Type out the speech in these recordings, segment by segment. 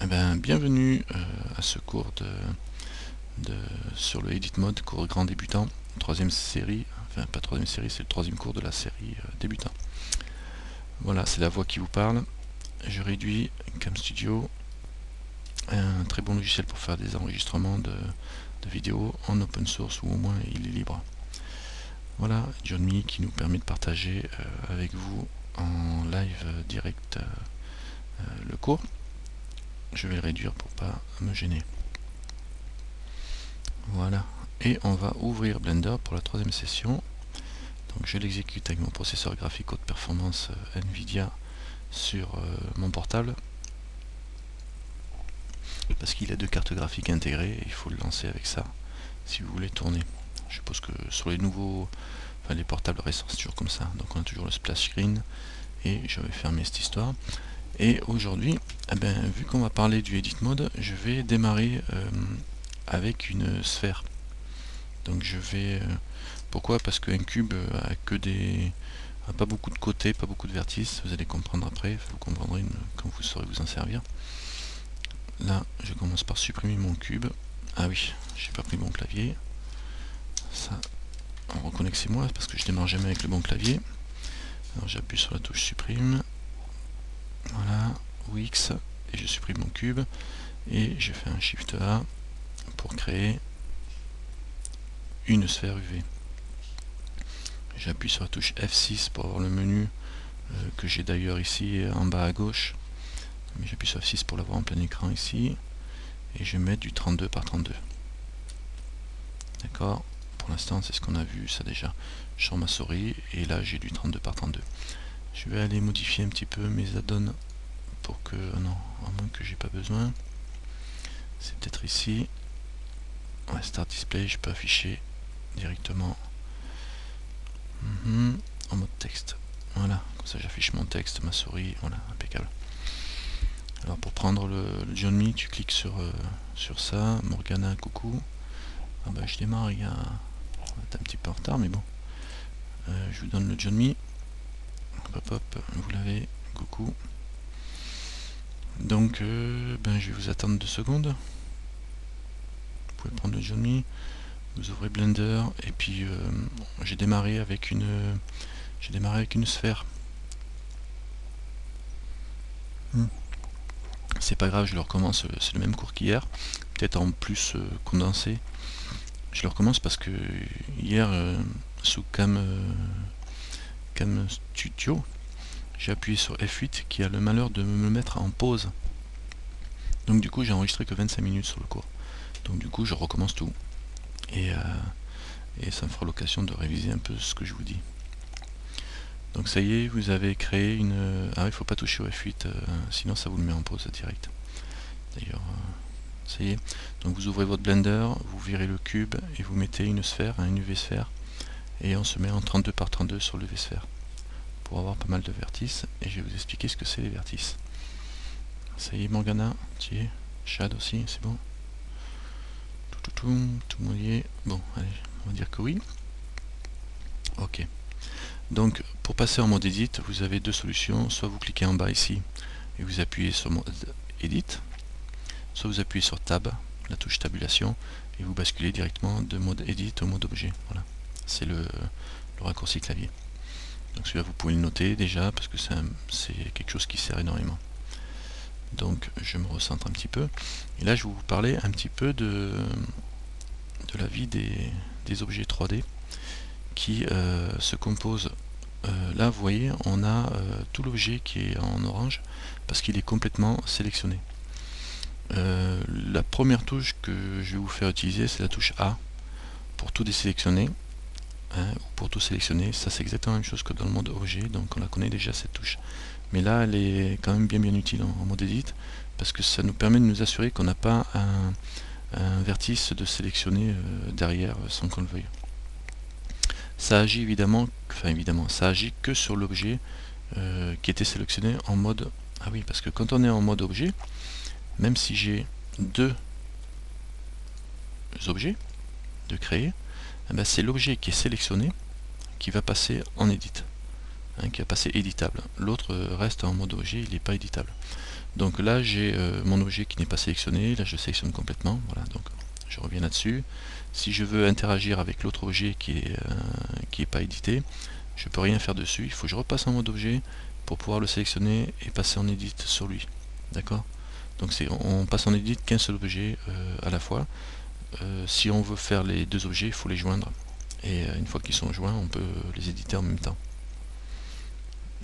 Eh ben, bienvenue à ce cours sur le Edit Mode, cours grand débutant, troisième série, enfin pas troisième série, c'est le troisième cours de la série débutant. Voilà, c'est la voix qui vous parle. Je réduis Cam Studio, un très bon logiciel pour faire des enregistrements de vidéos en open source, ou au moins il est libre. Voilà, Johnme qui nous permet de partager avec vous en live direct le cours. Je vais le réduire pour pas me gêner. Voilà, et on va ouvrir Blender pour la troisième session. Donc je l'exécute avec mon processeur graphique haute performance Nvidia sur mon portable, parce qu'il a deux cartes graphiques intégrées et il faut le lancer avec ça si vous voulez tourner. Je suppose que sur les nouveaux, enfin les portables récents, c'est toujours comme ça. Donc on a toujours le splash screen, et je vais fermer cette histoire. Et aujourd'hui, vu qu'on va parler du edit mode, je vais démarrer avec une sphère. Donc je vais... pourquoi? Parce qu'un cube a pas beaucoup de côtés, pas beaucoup de vertices. Vous allez comprendre après, vous comprendrez quand vous saurez vous en servir. Là, je commence par supprimer mon cube. Ah oui, j'ai pas pris mon clavier. Ça, on reconnaît que c'est moi, parce que je démarre jamais avec le bon clavier. Alors j'appuie sur la touche supprime. Voilà, ou X, et je supprime mon cube. Et je fais un Shift A pour créer une sphère UV. J'appuie sur la touche F6 pour avoir le menu que j'ai d'ailleurs ici en bas à gauche. Mais j'appuie sur F6 pour l'avoir en plein écran ici. Et je vais mettre du 32 par 32. D'accord? Pour l'instant, c'est ce qu'on a vu, ça déjà, sur ma souris. Et là, j'ai du 32 par 32. Je vais aller modifier un petit peu mes add-ons pour que... non, à moins que j'ai pas besoin. C'est peut-être ici. Ouais, Start Display, je peux afficher directement en mode texte. Voilà, comme ça j'affiche mon texte, ma souris, voilà, impeccable. Alors pour prendre le Johnme, tu cliques sur ça, Morgana, coucou. Ah bah je démarre, il y a... on est un petit peu en retard, mais bon. Je vous donne le Johnme. Hop hop, vous l'avez, coucou. Donc je vais vous attendre 2 secondes. Vous pouvez prendre le Johnme, vous ouvrez Blender, et puis j'ai démarré avec une sphère. C'est pas grave, je le recommence, c'est le même cours qu'hier, peut-être en plus condensé. Je le recommence parce que hier, sous Cam Studio, j'ai appuyé sur F8 qui a le malheur de me mettre en pause. Donc du coup, j'ai enregistré que 25 minutes sur le cours. Donc du coup, je recommence tout. Et ça me fera l'occasion de réviser un peu ce que je vous dis. Donc ça y est, vous avez créé une... Ah, il ne faut pas toucher au F8, sinon ça vous le met en pause direct. D'ailleurs, ça y est. Donc vous ouvrez votre Blender, vous virez le cube et vous mettez une sphère, une UV sphère. Et on se met en 32 par 32 sur l'UV sphère. Pour avoir pas mal de vertices. Et je vais vous expliquer ce que c'est les vertices. Ça y est, Morgana, tu y es. Shad aussi, c'est bon. Tout mouillé. Bon, allez, on va dire que oui. Ok. Donc, pour passer en mode Edit, vous avez deux solutions. Soit vous cliquez en bas ici et vous appuyez sur mode Edit, soit vous appuyez sur Tab, la touche tabulation, et vous basculez directement de mode Edit au mode Objet. Voilà, c'est le raccourci clavier. Donc celui-là, vous pouvez le noter déjà, parce que c'est quelque chose qui sert énormément. Donc, je me recentre un petit peu. Et là, je vais vous parler un petit peu de la vie des objets 3D qui se composent. Là, vous voyez, on a tout l'objet qui est en orange parce qu'il est complètement sélectionné. La première touche que je vais vous faire utiliser, c'est la touche A pour tout désélectionner, ou pour tout sélectionner. Ça, c'est exactement la même chose que dans le mode objet, donc on la connaît déjà cette touche. Mais là, elle est quand même bien utile en mode edit parce que ça nous permet de nous assurer qu'on n'a pas un vertice de sélectionner derrière sans qu'on le veuille. Ça agit évidemment, ça agit que sur l'objet qui était sélectionné en mode... Ah oui, parce que quand on est en mode objet, même si j'ai deux objets de créer, c'est l'objet qui est sélectionné qui va passer en edit, qui va passer éditable. L'autre reste en mode objet, il n'est pas éditable. Donc là j'ai mon objet qui n'est pas sélectionné, là je sélectionne complètement, voilà, donc je reviens là-dessus. Si je veux interagir avec l'autre objet qui est pas édité, je peux rien faire dessus, il faut que je repasse en mode objet pour pouvoir le sélectionner et passer en edit sur lui. D'accord? Donc on passe en edit qu'un seul objet à la fois. Si on veut faire les deux objets, il faut les joindre. Et une fois qu'ils sont joints, on peut les éditer en même temps.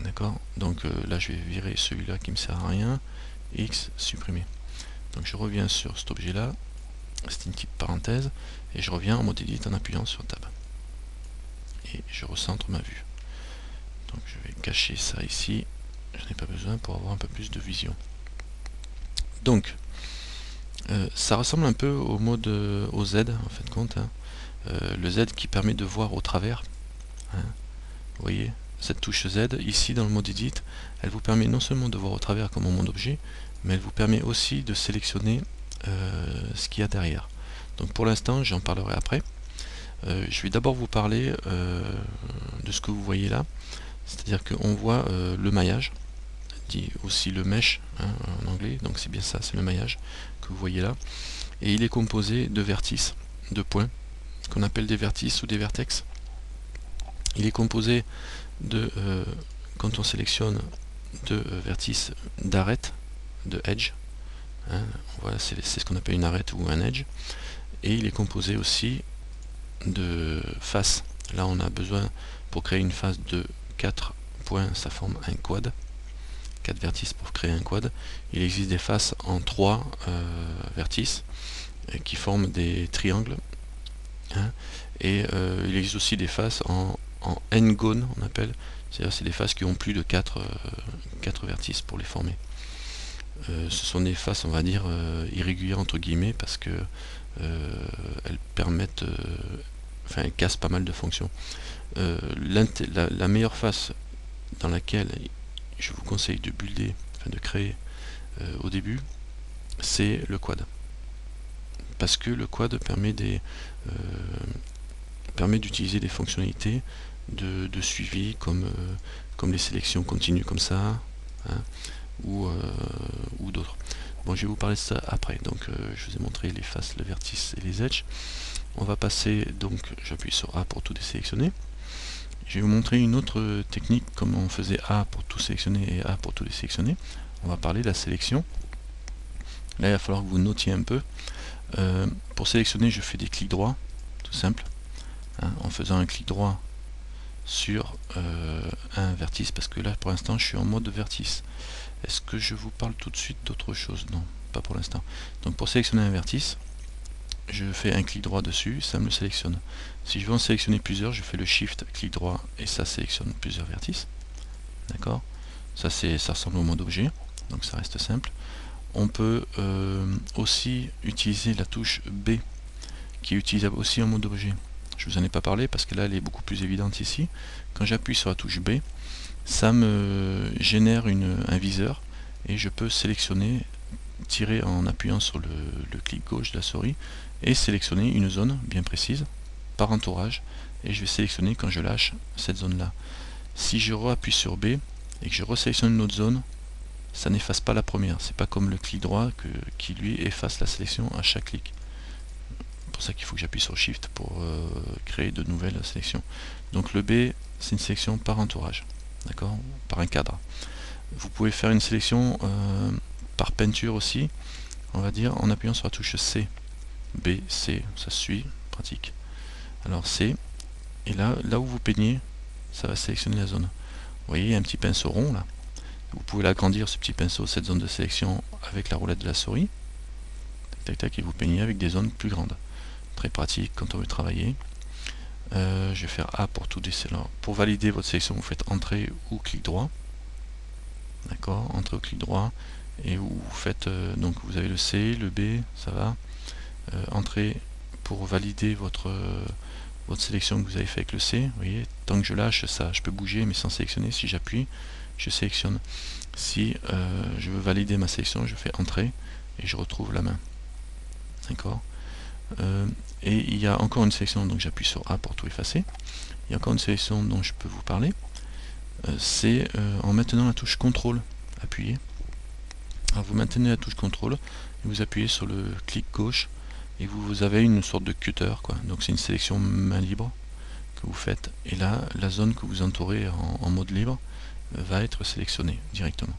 D'accord? Donc là je vais virer celui-là qui me sert à rien. X, supprimer. Donc je reviens sur cet objet là, c'est une petite parenthèse, et je reviens en mode edit en appuyant sur Tab. Et je recentre ma vue. Donc je vais cacher ça ici, je n'ai pas besoin pour avoir un peu plus de vision. Donc ça ressemble un peu au mode au Z en fin de compte, hein. Le Z qui permet de voir au travers, hein. Vous voyez, cette touche Z ici dans le mode edit, elle vous permet non seulement de voir au travers comme en mode objet, mais elle vous permet aussi de sélectionner ce qu'il y a derrière. Donc pour l'instant, j'en parlerai après. Je vais d'abord vous parler de ce que vous voyez là, c'est-à-dire qu'on voit le maillage, dit aussi le mesh, hein, en anglais, donc c'est bien ça, c'est le maillage que vous voyez là, et il est composé de vertices, de points, qu'on appelle des vertices ou des vertex. Il est composé de, quand on sélectionne, de vertices d'arête, de edge, hein, voilà, c'est ce qu'on appelle une arête ou un edge, et il est composé aussi de faces. Là on a besoin, pour créer une face de 4 points, ça forme un quad, 4 vertices pour créer un quad. Il existe des faces en 3 vertices qui forment des triangles, hein, et il existe aussi des faces en n-gone, on appelle, c'est-à-dire c'est des faces qui ont plus de 4 vertices pour les former. Ce sont des faces, on va dire, irrégulières entre guillemets, parce que elles permettent, enfin elles cassent pas mal de fonctions. La meilleure face dans laquelle je vous conseille de builder, enfin de créer au début, c'est le quad. Parce que le quad permet d'utiliser des fonctionnalités de suivi comme les sélections continues comme ça, hein, ou d'autres. Bon, je vais vous parler de ça après. Donc je vous ai montré les faces, le vertice et les edges. On va passer, donc j'appuie sur A pour tout désélectionner. Je vais vous montrer une autre technique, comment on faisait A pour tout sélectionner et A pour tout désélectionner. On va parler de la sélection. Là il va falloir que vous notiez un peu. Pour sélectionner, je fais des clics droits, tout simple, hein, en faisant un clic droit sur un vertice, parce que là pour l'instant je suis en mode vertice. Est-ce que je vous parle tout de suite d'autre chose? Non, pas pour l'instant. Donc pour sélectionner un vertice, je fais un clic droit dessus, ça me le sélectionne. Si je veux en sélectionner plusieurs, je fais le shift, clic droit, et ça sélectionne plusieurs vertices. D'accord? Ça ressemble au mode objet, donc ça reste simple. On peut aussi utiliser la touche B, qui est utilisable aussi en mode objet. Je vous en ai pas parlé parce que là elle est beaucoup plus évidente ici. Quand j'appuie sur la touche B, ça me génère un viseur et je peux sélectionner, tirer en appuyant sur le clic gauche de la souris et sélectionner une zone bien précise par entourage, et je vais sélectionner quand je lâche cette zone là. Si je appuie sur B et que je resélectionne une autre zone, ça n'efface pas la première. C'est pas comme le clic droit qui lui efface la sélection à chaque clic. C'est pour ça qu'il faut que j'appuie sur Shift pour créer de nouvelles sélections. Donc le B, c'est une sélection par entourage, d'accord, par un cadre. Vous pouvez faire une sélection par peinture aussi, on va dire, en appuyant sur la touche C. B, C, ça suit, pratique. Alors C, et là où vous peignez, ça va sélectionner la zone. Vous voyez, il y a un petit pinceau rond là. Vous pouvez l'agrandir, ce petit pinceau, cette zone de sélection, avec la roulette de la souris. Tac, tac, tac, et vous peignez avec des zones plus grandes. Très pratique quand on veut travailler. Je vais faire A pour tout désélectionner. Pour valider votre sélection, vous faites Entrée ou clic droit. D'accord, Entrée ou clic droit. Et vous faites, donc vous avez le C, le B, ça va. Entrée pour valider votre sélection que vous avez fait avec le C. Vous voyez, tant que je lâche ça, je peux bouger mais sans sélectionner. Si j'appuie, je sélectionne. Si je veux valider ma sélection, je fais Entrée et je retrouve la main. D'accord. Et il y a encore une sélection, donc j'appuie sur A pour tout effacer. Il y a encore une sélection dont je peux vous parler. C'est en maintenant la touche CTRL appuyée. Alors vous maintenez la touche contrôle et vous appuyez sur le clic gauche et vous avez une sorte de cutter, quoi. Donc c'est une sélection main libre que vous faites, et là la zone que vous entourez en mode libre va être sélectionnée directement.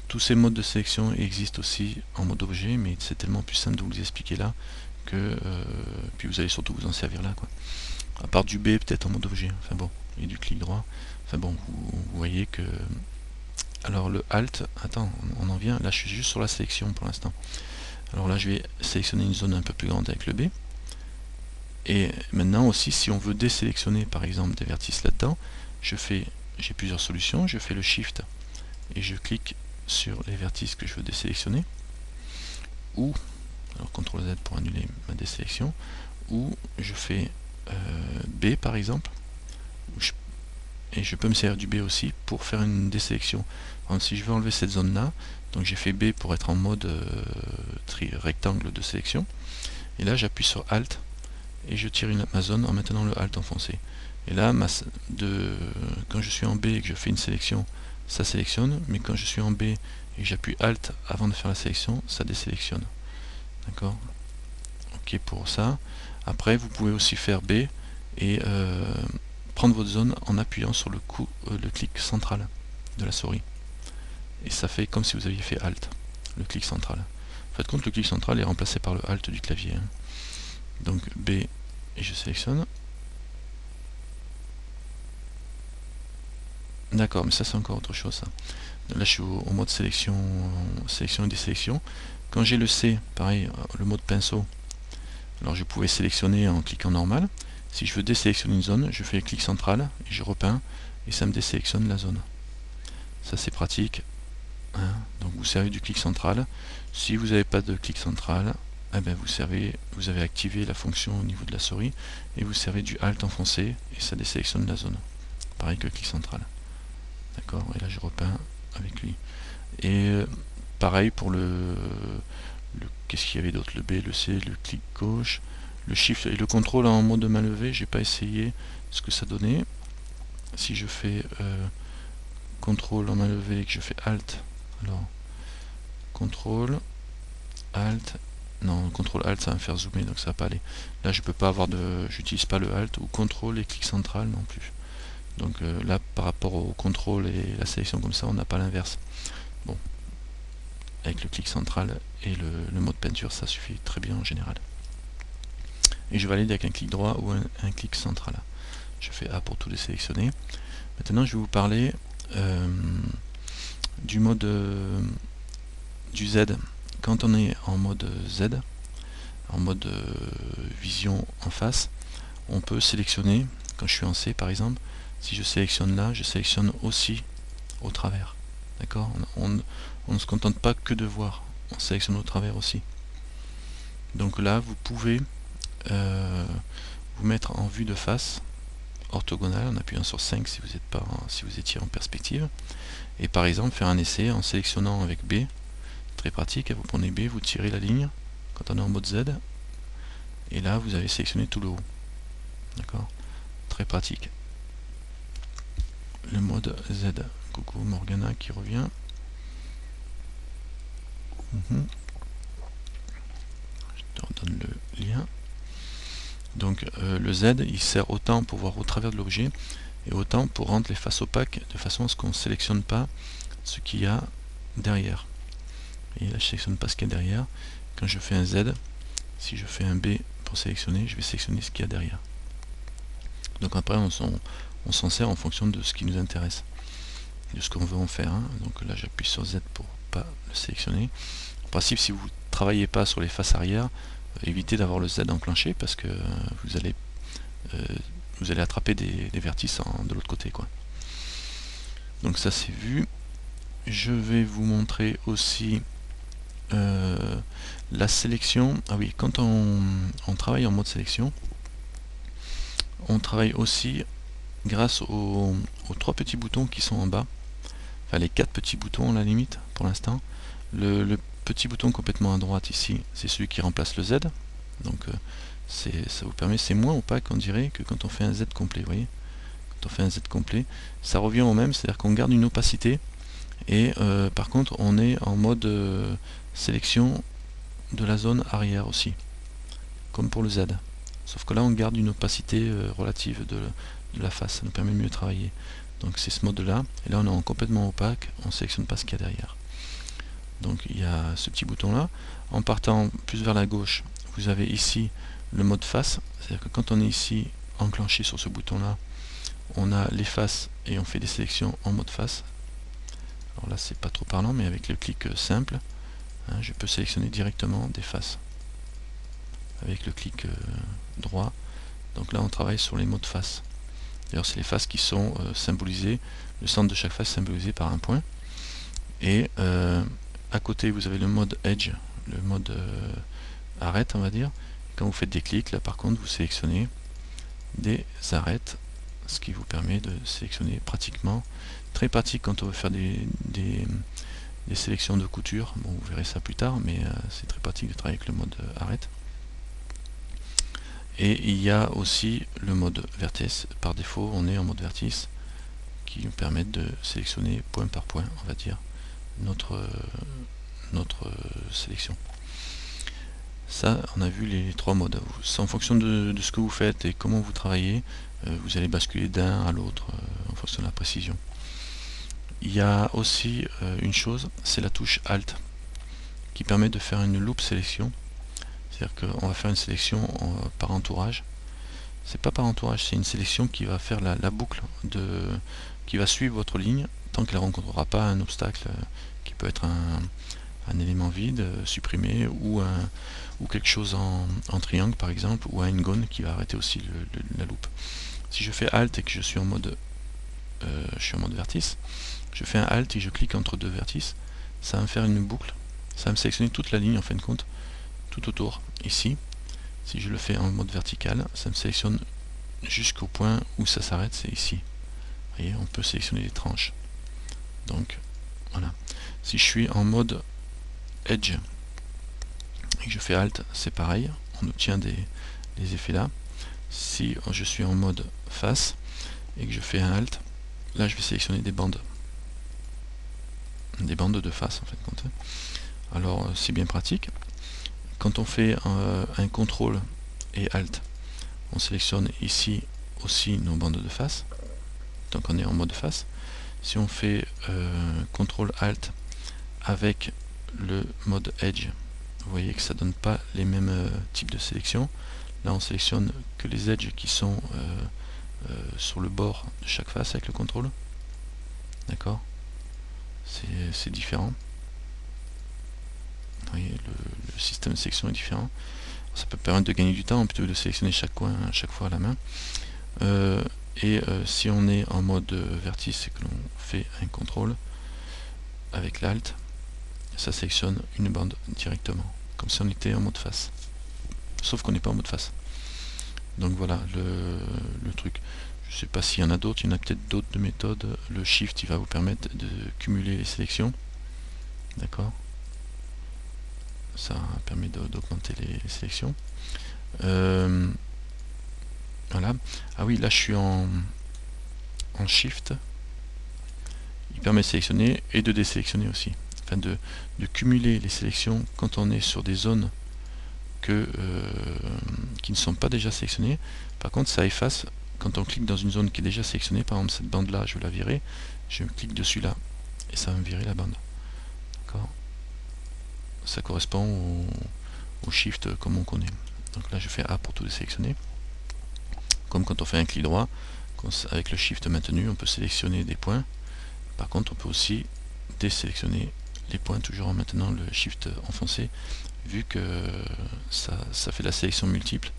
Tous ces modes de sélection existent aussi en mode objet, mais c'est tellement plus simple de vous les expliquer là que puis vous allez surtout vous en servir là, quoi. À part du B peut-être en mode objet, enfin bon, et du clic droit, enfin bon, vous voyez que alors le Alt, attends, on en vient, là je suis juste sur la sélection pour l'instant. Alors là je vais sélectionner une zone un peu plus grande avec le B. Et maintenant aussi, si on veut désélectionner par exemple des vertices là-dedans, j'ai plusieurs solutions, je fais le Shift et je clique sur les vertices que je veux désélectionner, ou, alors CTRL Z pour annuler ma désélection, ou je fais B par exemple, et je peux me servir du B aussi pour faire une désélection. Alors, si je veux enlever cette zone là, donc j'ai fait B pour être en mode rectangle de sélection, et là j'appuie sur Alt et je tire ma zone en maintenant le Alt enfoncé. Et là, quand je suis en B et que je fais une sélection, ça sélectionne, mais quand je suis en B et que j'appuie Alt avant de faire la sélection, ça désélectionne. D'accord? Ok pour ça. Après, vous pouvez aussi faire B et prendre votre zone en appuyant sur le clic central de la souris. Et ça fait comme si vous aviez fait Alt, le clic central. En fait, compte le clic central est remplacé par le Alt du clavier. Hein. Donc B et je sélectionne. D'accord, mais ça c'est encore autre chose. Ça. Là je suis au mode sélection et désélection. Quand j'ai le C, pareil, le mode pinceau, alors je pouvais sélectionner en cliquant normal. Si je veux désélectionner une zone, je fais le clic central et je repeins et ça me désélectionne la zone. Ça c'est pratique. Hein. Donc vous servez du clic central. Si vous n'avez pas de clic central, eh ben vous avez activé la fonction au niveau de la souris et vous servez du Alt enfoncé et ça désélectionne la zone. Pareil que le clic central. D'accord, et là je repeins avec lui. Et pareil pour qu'est-ce qu'il y avait d'autre? Le B, le C, le clic gauche, le Shift et le contrôle en mode main levée, j'ai pas essayé ce que ça donnait. Si je fais contrôle en main levée et que je fais Alt, alors contrôle, Alt, non, contrôle Alt ça va me faire zoomer donc ça va pas aller. Là je peux pas avoir j'utilise pas le Alt ou contrôle et clic central non plus. Donc là, par rapport au contrôle et la sélection comme ça, on n'a pas l'inverse. Bon, avec le clic central et le mode peinture, ça suffit très bien en général. Et je valide avec un clic droit ou un clic central. Je fais A pour tout désélectionner. Maintenant, je vais vous parler du mode du Z. Quand on est en mode Z, en mode vision en face, on peut sélectionner, quand je suis en C par exemple, si je sélectionne là, je sélectionne aussi au travers. D'accord? On ne se contente pas que de voir, on sélectionne au travers aussi. Donc là, vous pouvez vous mettre en vue de face, orthogonale, en appuyant sur 5 si vous étiez en perspective. Et par exemple, faire un essai en sélectionnant avec B, très pratique, vous prenez B, vous tirez la ligne, quand on est en mode Z, et là, vous avez sélectionné tout le haut. D'accord? Très pratique. Le mode Z. Coucou Morgana qui revient. Je te redonne le lien. Donc le Z, il sert autant pour voir au travers de l'objet et autant pour rendre les faces opaques de façon à ce qu'on ne sélectionne pas ce qu'il y a derrière. Et là je sélectionne pas ce qu'il y a derrière. Quand je fais un Z, si je fais un B pour sélectionner, je vais sélectionner ce qu'il y a derrière. Donc après on s'en sert en fonction de ce qui nous intéresse, de ce qu'on veut en faire. Hein. Donc là j'appuie sur Z pour pas le sélectionner. En principe, si vous ne travaillez pas sur les faces arrière, évitez d'avoir le Z enclenché parce que vous allez attraper des vertices de l'autre côté, quoi. Donc ça c'est vu. Je vais vous montrer aussi la sélection. Ah oui, quand on travaille en mode sélection, on travaille aussi grâce aux 3 petits boutons qui sont en bas, enfin les 4 petits boutons à la limite pour l'instant. Le petit bouton complètement à droite ici, c'est celui qui remplace le Z, donc ça vous permet, c'est moins opaque on dirait que quand on fait un Z complet, vous voyez. Quand on fait un Z complet, ça revient au même, c'est-à-dire qu'on garde une opacité, Et par contre on est en mode sélection de la zone arrière aussi, comme pour le Z. Sauf que là on garde une opacité relative de la face, ça nous permet de mieux travailler. Donc c'est ce mode là, et là on est en complètement opaque, on ne sélectionne pas ce qu'il y a derrière. Donc il y a ce petit bouton là. En partant plus vers la gauche, vous avez ici le mode face, c'est-à-dire que quand on est ici enclenché sur ce bouton là, on a les faces et on fait des sélections en mode face. Alors là c'est pas trop parlant, mais avec le clic simple, hein, je peux sélectionner directement des faces avec le clic droit. Donc là on travaille sur les modes face. D'ailleurs c'est les faces qui sont symbolisées, le centre de chaque face symbolisé par un point. Et à côté vous avez le mode edge, le mode arrête on va dire. Quand vous faites des clics, là par contre vous sélectionnez des arêtes, ce qui vous permet de sélectionner pratiquement, très pratique quand on veut faire des sélections de couture. Bon, vous verrez ça plus tard, mais c'est très pratique de travailler avec le mode arrête. Et il y a aussi le mode vertex. Par défaut on est en mode vertex, qui nous permet de sélectionner point par point on va dire notre sélection. Ça, on a vu les trois modes. En fonction de ce que vous faites et comment vous travaillez, vous allez basculer d'un à l'autre en fonction de la précision. Il y a aussi une chose, c'est la touche Alt, qui permet de faire une loupe sélection. C'est-à-dire qu'on va faire une sélection par entourage. C'est pas par entourage, c'est une sélection qui va faire la boucle, qui va suivre votre ligne tant qu'elle ne rencontrera pas un obstacle qui peut être un élément vide supprimé ou quelque chose en triangle par exemple, ou un gone qui va arrêter aussi la loupe. Si je fais Alt et que je suis en mode vertice, je fais un Alt et je clique entre deux vertices, ça va me faire une boucle, ça va me sélectionner toute la ligne en fin de compte, tout autour. Ici, si je le fais en mode vertical, ça me sélectionne jusqu'au point où ça s'arrête, c'est ici. Vous voyez, on peut sélectionner les tranches. Donc voilà. Si je suis en mode Edge et que je fais Alt, c'est pareil, on obtient des effets là. Si je suis en mode face et que je fais un Alt, là je vais sélectionner des bandes de face en fait. Alors c'est bien pratique. Quand on fait un CTRL et Alt, on sélectionne ici aussi nos bandes de face, donc on est en mode face. Si on fait CTRL Alt avec le mode Edge, vous voyez que ça donne pas les mêmes types de sélection. Là on sélectionne que les edges qui sont sur le bord de chaque face avec le contrôle. D'accord, c'est différent. Vous voyez, le système de sélection est différent. Ça peut permettre de gagner du temps plutôt que de sélectionner chaque coin à chaque fois à la main. Si on est en mode vertice et que l'on fait un contrôle avec l'Alt, ça sélectionne une bande directement, comme si on était en mode face. Sauf qu'on n'est pas en mode face. Donc voilà le truc. Je ne sais pas s'il y en a d'autres, il y en a peut-être d'autres de méthodes. Le Shift il va vous permettre de cumuler les sélections. D'accord, ça permet d'augmenter les sélections. Voilà. Ah oui, là je suis en Shift. Il permet de sélectionner et de désélectionner aussi. Enfin de cumuler les sélections quand on est sur des zones qui ne sont pas déjà sélectionnées. Par contre, ça efface quand on clique dans une zone qui est déjà sélectionnée. Par exemple, cette bande là, je veux la virer. Je clique dessus là et ça va me virer la bande. D'accord. Ça correspond au Shift comme on connaît. Donc là, je fais A pour tout désélectionner. Comme quand on fait un clic droit, avec le Shift maintenu, on peut sélectionner des points. Par contre, on peut aussi désélectionner les points toujours en maintenant le Shift enfoncé, vu que ça fait la sélection multiple,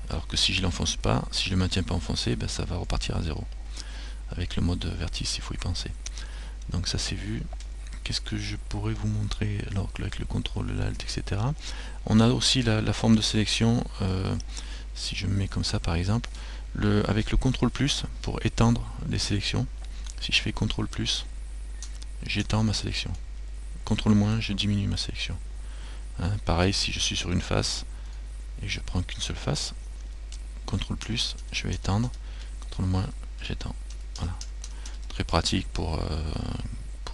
alors que si je ne l'enfonce pas, si je ne le maintiens pas enfoncé, ben ça va repartir à 0. Avec le mode vertice, il faut y penser. Donc ça c'est vu. Qu'est-ce que je pourrais vous montrer alors avec le contrôle, l'Alt, etc. On a aussi la forme de sélection, si je me mets comme ça par exemple, avec le contrôle plus pour étendre les sélections. Si je fais CTRL plus, j'étends ma sélection. CTRL moins, je diminue ma sélection. Hein, pareil, si je suis sur une face et que je prends qu'une seule face, CTRL plus, je vais étendre, CTRL moins, j'étends. Voilà. Très pratique pour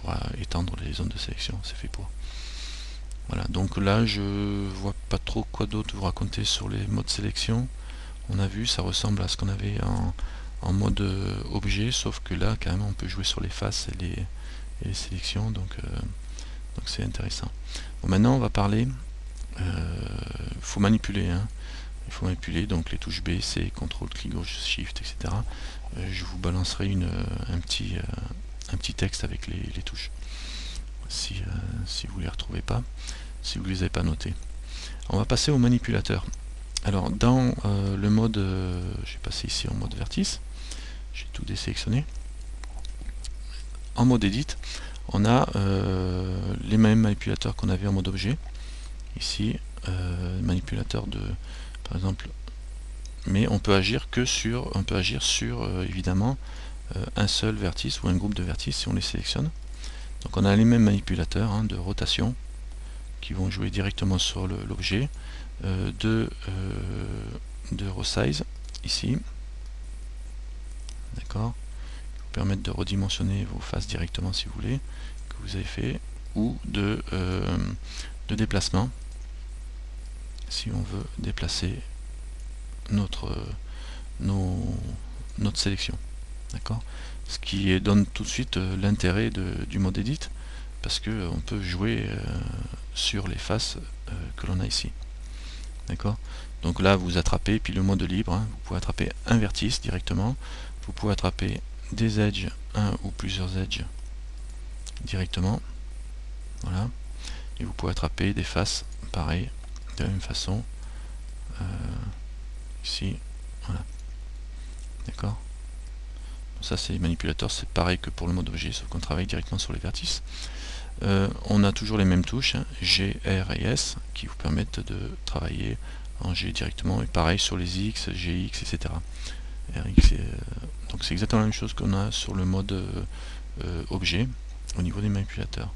pour étendre les zones de sélection, c'est fait pour. Voilà, donc là je vois pas trop quoi d'autre vous raconter sur les modes sélection. On a vu, ça ressemble à ce qu'on avait en mode objet, sauf que là carrément on peut jouer sur les faces et les sélections, donc c'est intéressant. Bon, maintenant on va parler, faut manipuler, hein. Il faut manipuler donc les touches B, C, CTRL, clic gauche, Shift, etc. Je vous balancerai un petit texte avec les touches, si vous ne les retrouvez pas, si vous ne les avez pas notés. On va passer au manipulateur. Alors dans le mode, je vais passer ici en mode vertice, j'ai tout désélectionné. En mode edit, on a les mêmes manipulateurs qu'on avait en mode objet. Ici, manipulateur de, par exemple, mais on peut agir sur évidemment un seul vertice ou un groupe de vertices si on les sélectionne. Donc on a les mêmes manipulateurs, hein, de rotation qui vont jouer directement sur l'objet, de resize ici, d'accord, vous permettre de redimensionner vos faces directement si vous voulez, que vous avez fait, ou de déplacement si on veut déplacer notre sélection, d'accord, ce qui donne tout de suite l'intérêt du mode edit, parce que on peut jouer sur les faces que l'on a ici, d'accord. Donc là vous attrapez, puis le mode libre, hein, vous pouvez attraper un vertice directement, vous pouvez attraper des edges, un ou plusieurs edges directement, voilà, et vous pouvez attraper des faces pareil de la même façon, ici, voilà, d'accord. Ça c'est les manipulateurs, c'est pareil que pour le mode objet, sauf qu'on travaille directement sur les vertices. On a toujours les mêmes touches, hein, G, R et S, qui vous permettent de travailler en G directement, et pareil sur les X, GX, etc. RX, donc c'est exactement la même chose qu'on a sur le mode objet, au niveau des manipulateurs.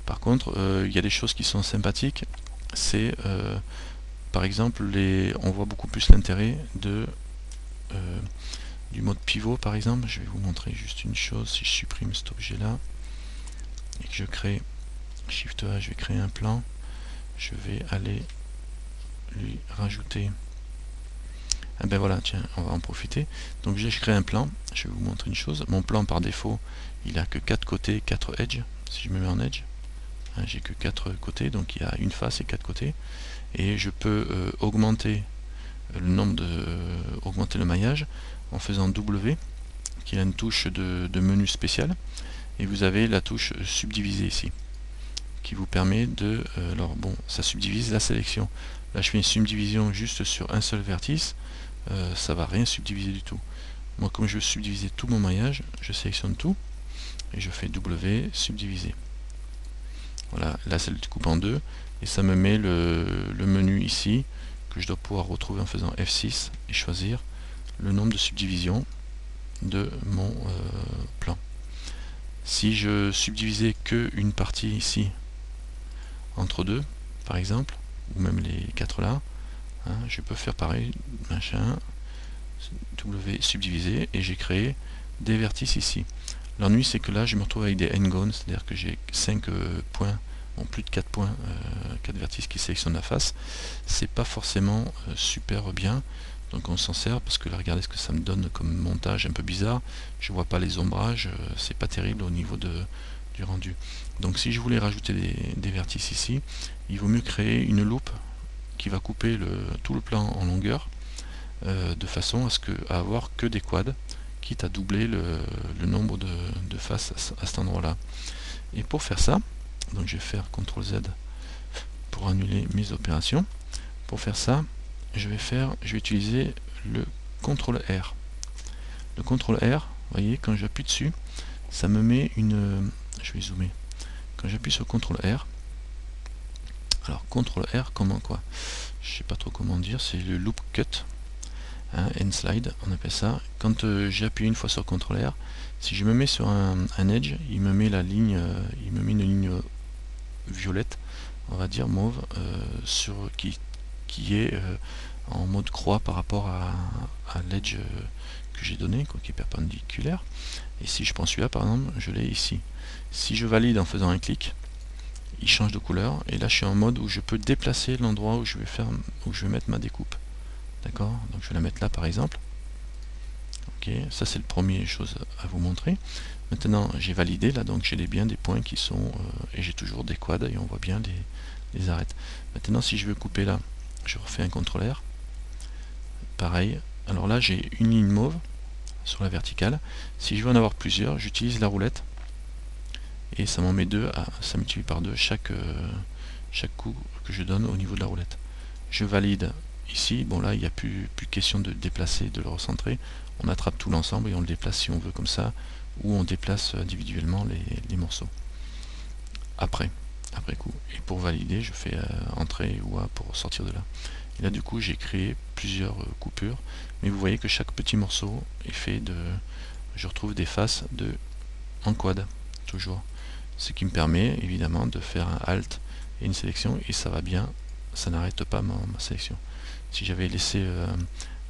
Par contre, il y a des choses qui sont sympathiques, c'est par exemple, on voit beaucoup plus l'intérêt du mode pivot par exemple. Je vais vous montrer juste une chose. Si je supprime cet objet là et que je crée Shift A, je vais créer un plan, je vais aller lui rajouter, ah ben voilà, tiens, on va en profiter. Donc j'ai créé un plan, je vais vous montrer une chose. Mon plan par défaut il a que 4 côtés, 4 edges. Si je me mets en edge, hein, j'ai que 4 côtés, donc il y a une face et 4 côtés, et je peux augmenter augmenter le maillage en faisant W, qui est une touche de menu spécial, et vous avez la touche subdiviser ici, qui vous permet de, alors bon, ça subdivise la sélection. Là je fais une subdivision juste sur un seul vertice, ça va rien subdiviser du tout. Moi comme je veux subdiviser tout mon maillage, je sélectionne tout et je fais W subdiviser. Voilà, là ça le coupe en deux et ça me met le menu ici que je dois pouvoir retrouver en faisant F6 et choisir le nombre de subdivisions de mon plan. Si je subdivisais que une partie ici entre deux par exemple, ou même les quatre là, hein, je peux faire pareil, machin, W subdiviser, et j'ai créé des vertices ici. L'ennui c'est que là je me retrouve avec des n-gone, c'est-à-dire que j'ai 5 points, bon, plus de 4 points, 4 vertices qui sélectionnent la face. C'est pas forcément super bien, donc on s'en sert parce que là regardez ce que ça me donne comme montage un peu bizarre. Je vois pas les ombrages, c'est pas terrible au niveau du rendu. Donc si je voulais rajouter des vertices ici, il vaut mieux créer une loupe qui va couper tout le plan en longueur, de façon à avoir que des quads, quitte à doubler le nombre de faces à cet endroit là. Et pour faire ça, donc je vais faire CTRL Z pour annuler mes opérations. Pour faire ça, je vais utiliser le CTRL R. Le CTRL R, vous voyez, quand j'appuie dessus, ça me met une, je vais zoomer, quand j'appuie sur CTRL R, alors CTRL R, comment quoi, je sais pas trop comment dire, c'est le loop cut, hein, end slide, on appelle ça. Quand j'appuie une fois sur CTRL R, si je me mets sur un edge, il me met la ligne, il me met une ligne violette, on va dire mauve, qui qui est en mode croix par rapport à l'edge que j'ai donné, quoi, qui est perpendiculaire. Et si je prends celui-là par exemple, je l'ai ici. Si je valide en faisant un clic, il change de couleur, et là je suis en mode où je peux déplacer l'endroit où je vais mettre ma découpe. D'accord? Donc je vais la mettre là par exemple. Ok, ça c'est le premier chose à vous montrer. Maintenant j'ai validé là, donc j'ai bien des points qui sont et j'ai toujours des quads et on voit bien les arêtes. Maintenant si je veux couper là, je refais un CTRL R. Pareil, alors là j'ai une ligne mauve sur la verticale. Si je veux en avoir plusieurs, j'utilise la roulette et ça m'en met deux, ça multiplie par deux chaque coup que je donne au niveau de la roulette. Je valide ici, bon là il n'y a plus question de déplacer, de le recentrer, on attrape tout l'ensemble et on le déplace si on veut comme ça, ou on déplace individuellement les morceaux après coup. Et pour valider, je fais entrée ou A pour sortir de là. Et là du coup j'ai créé plusieurs coupures, mais vous voyez que chaque petit morceau est fait de, je retrouve des faces en quad toujours, ce qui me permet évidemment de faire un Alt et une sélection, et ça va bien, ça n'arrête pas ma sélection. Si j'avais laissé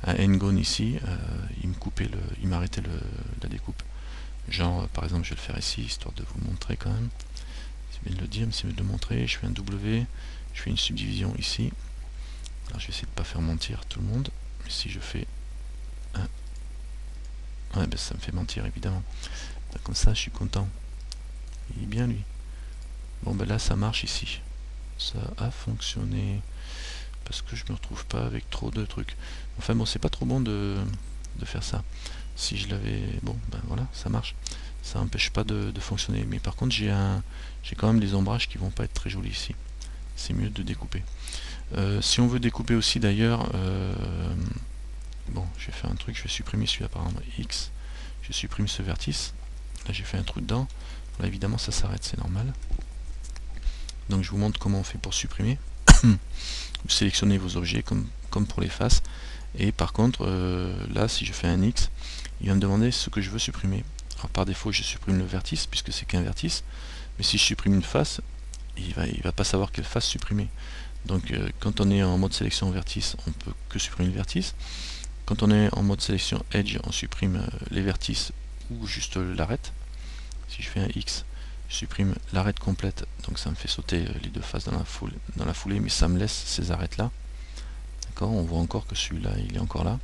un N-gone ici, il m'arrêtait la découpe. Genre par exemple je vais le faire ici histoire de vous montrer quand même. C'est bien de le dire, mais c'est bien de le montrer. Je fais un W, je fais une subdivision ici. Alors je vais essayer de ne pas faire mentir tout le monde, mais si je fais un... Ouais, ben ça me fait mentir évidemment. Ben, comme ça je suis content. Il est bien lui. Bon ben là ça marche ici. Ça a fonctionné. Parce que je me retrouve pas avec trop de trucs. Enfin bon, c'est pas trop bon de faire ça. Si je l'avais... Bon, ben voilà, ça marche. Ça n'empêche pas de fonctionner. Mais par contre, j'ai quand même des ombrages qui vont pas être très jolis ici. C'est mieux de découper. Si on veut découper aussi d'ailleurs... bon, je vais faire un truc, je vais supprimer celui-là par exemple, X. Je supprime ce vertice. Là, j'ai fait un trou dedans. Là, évidemment, ça s'arrête, c'est normal. Donc, je vous montre comment on fait pour supprimer. Vous sélectionnez vos objets comme pour les faces, et par contre là si je fais un X, il va me demander ce que je veux supprimer. Alors par défaut je supprime le vertice puisque c'est qu'un vertice, mais si je supprime une face, il va pas savoir quelle face supprimer. Donc quand on est en mode sélection vertice, on peut que supprimer le vertice. Quand on est en mode sélection Edge, on supprime les vertices ou juste l'arête. Si je fais un X, je supprime l'arête complète, donc ça me fait sauter les deux faces dans la foulée, mais ça me laisse ces arêtes là. D'accord, on voit encore que celui-là il est encore là.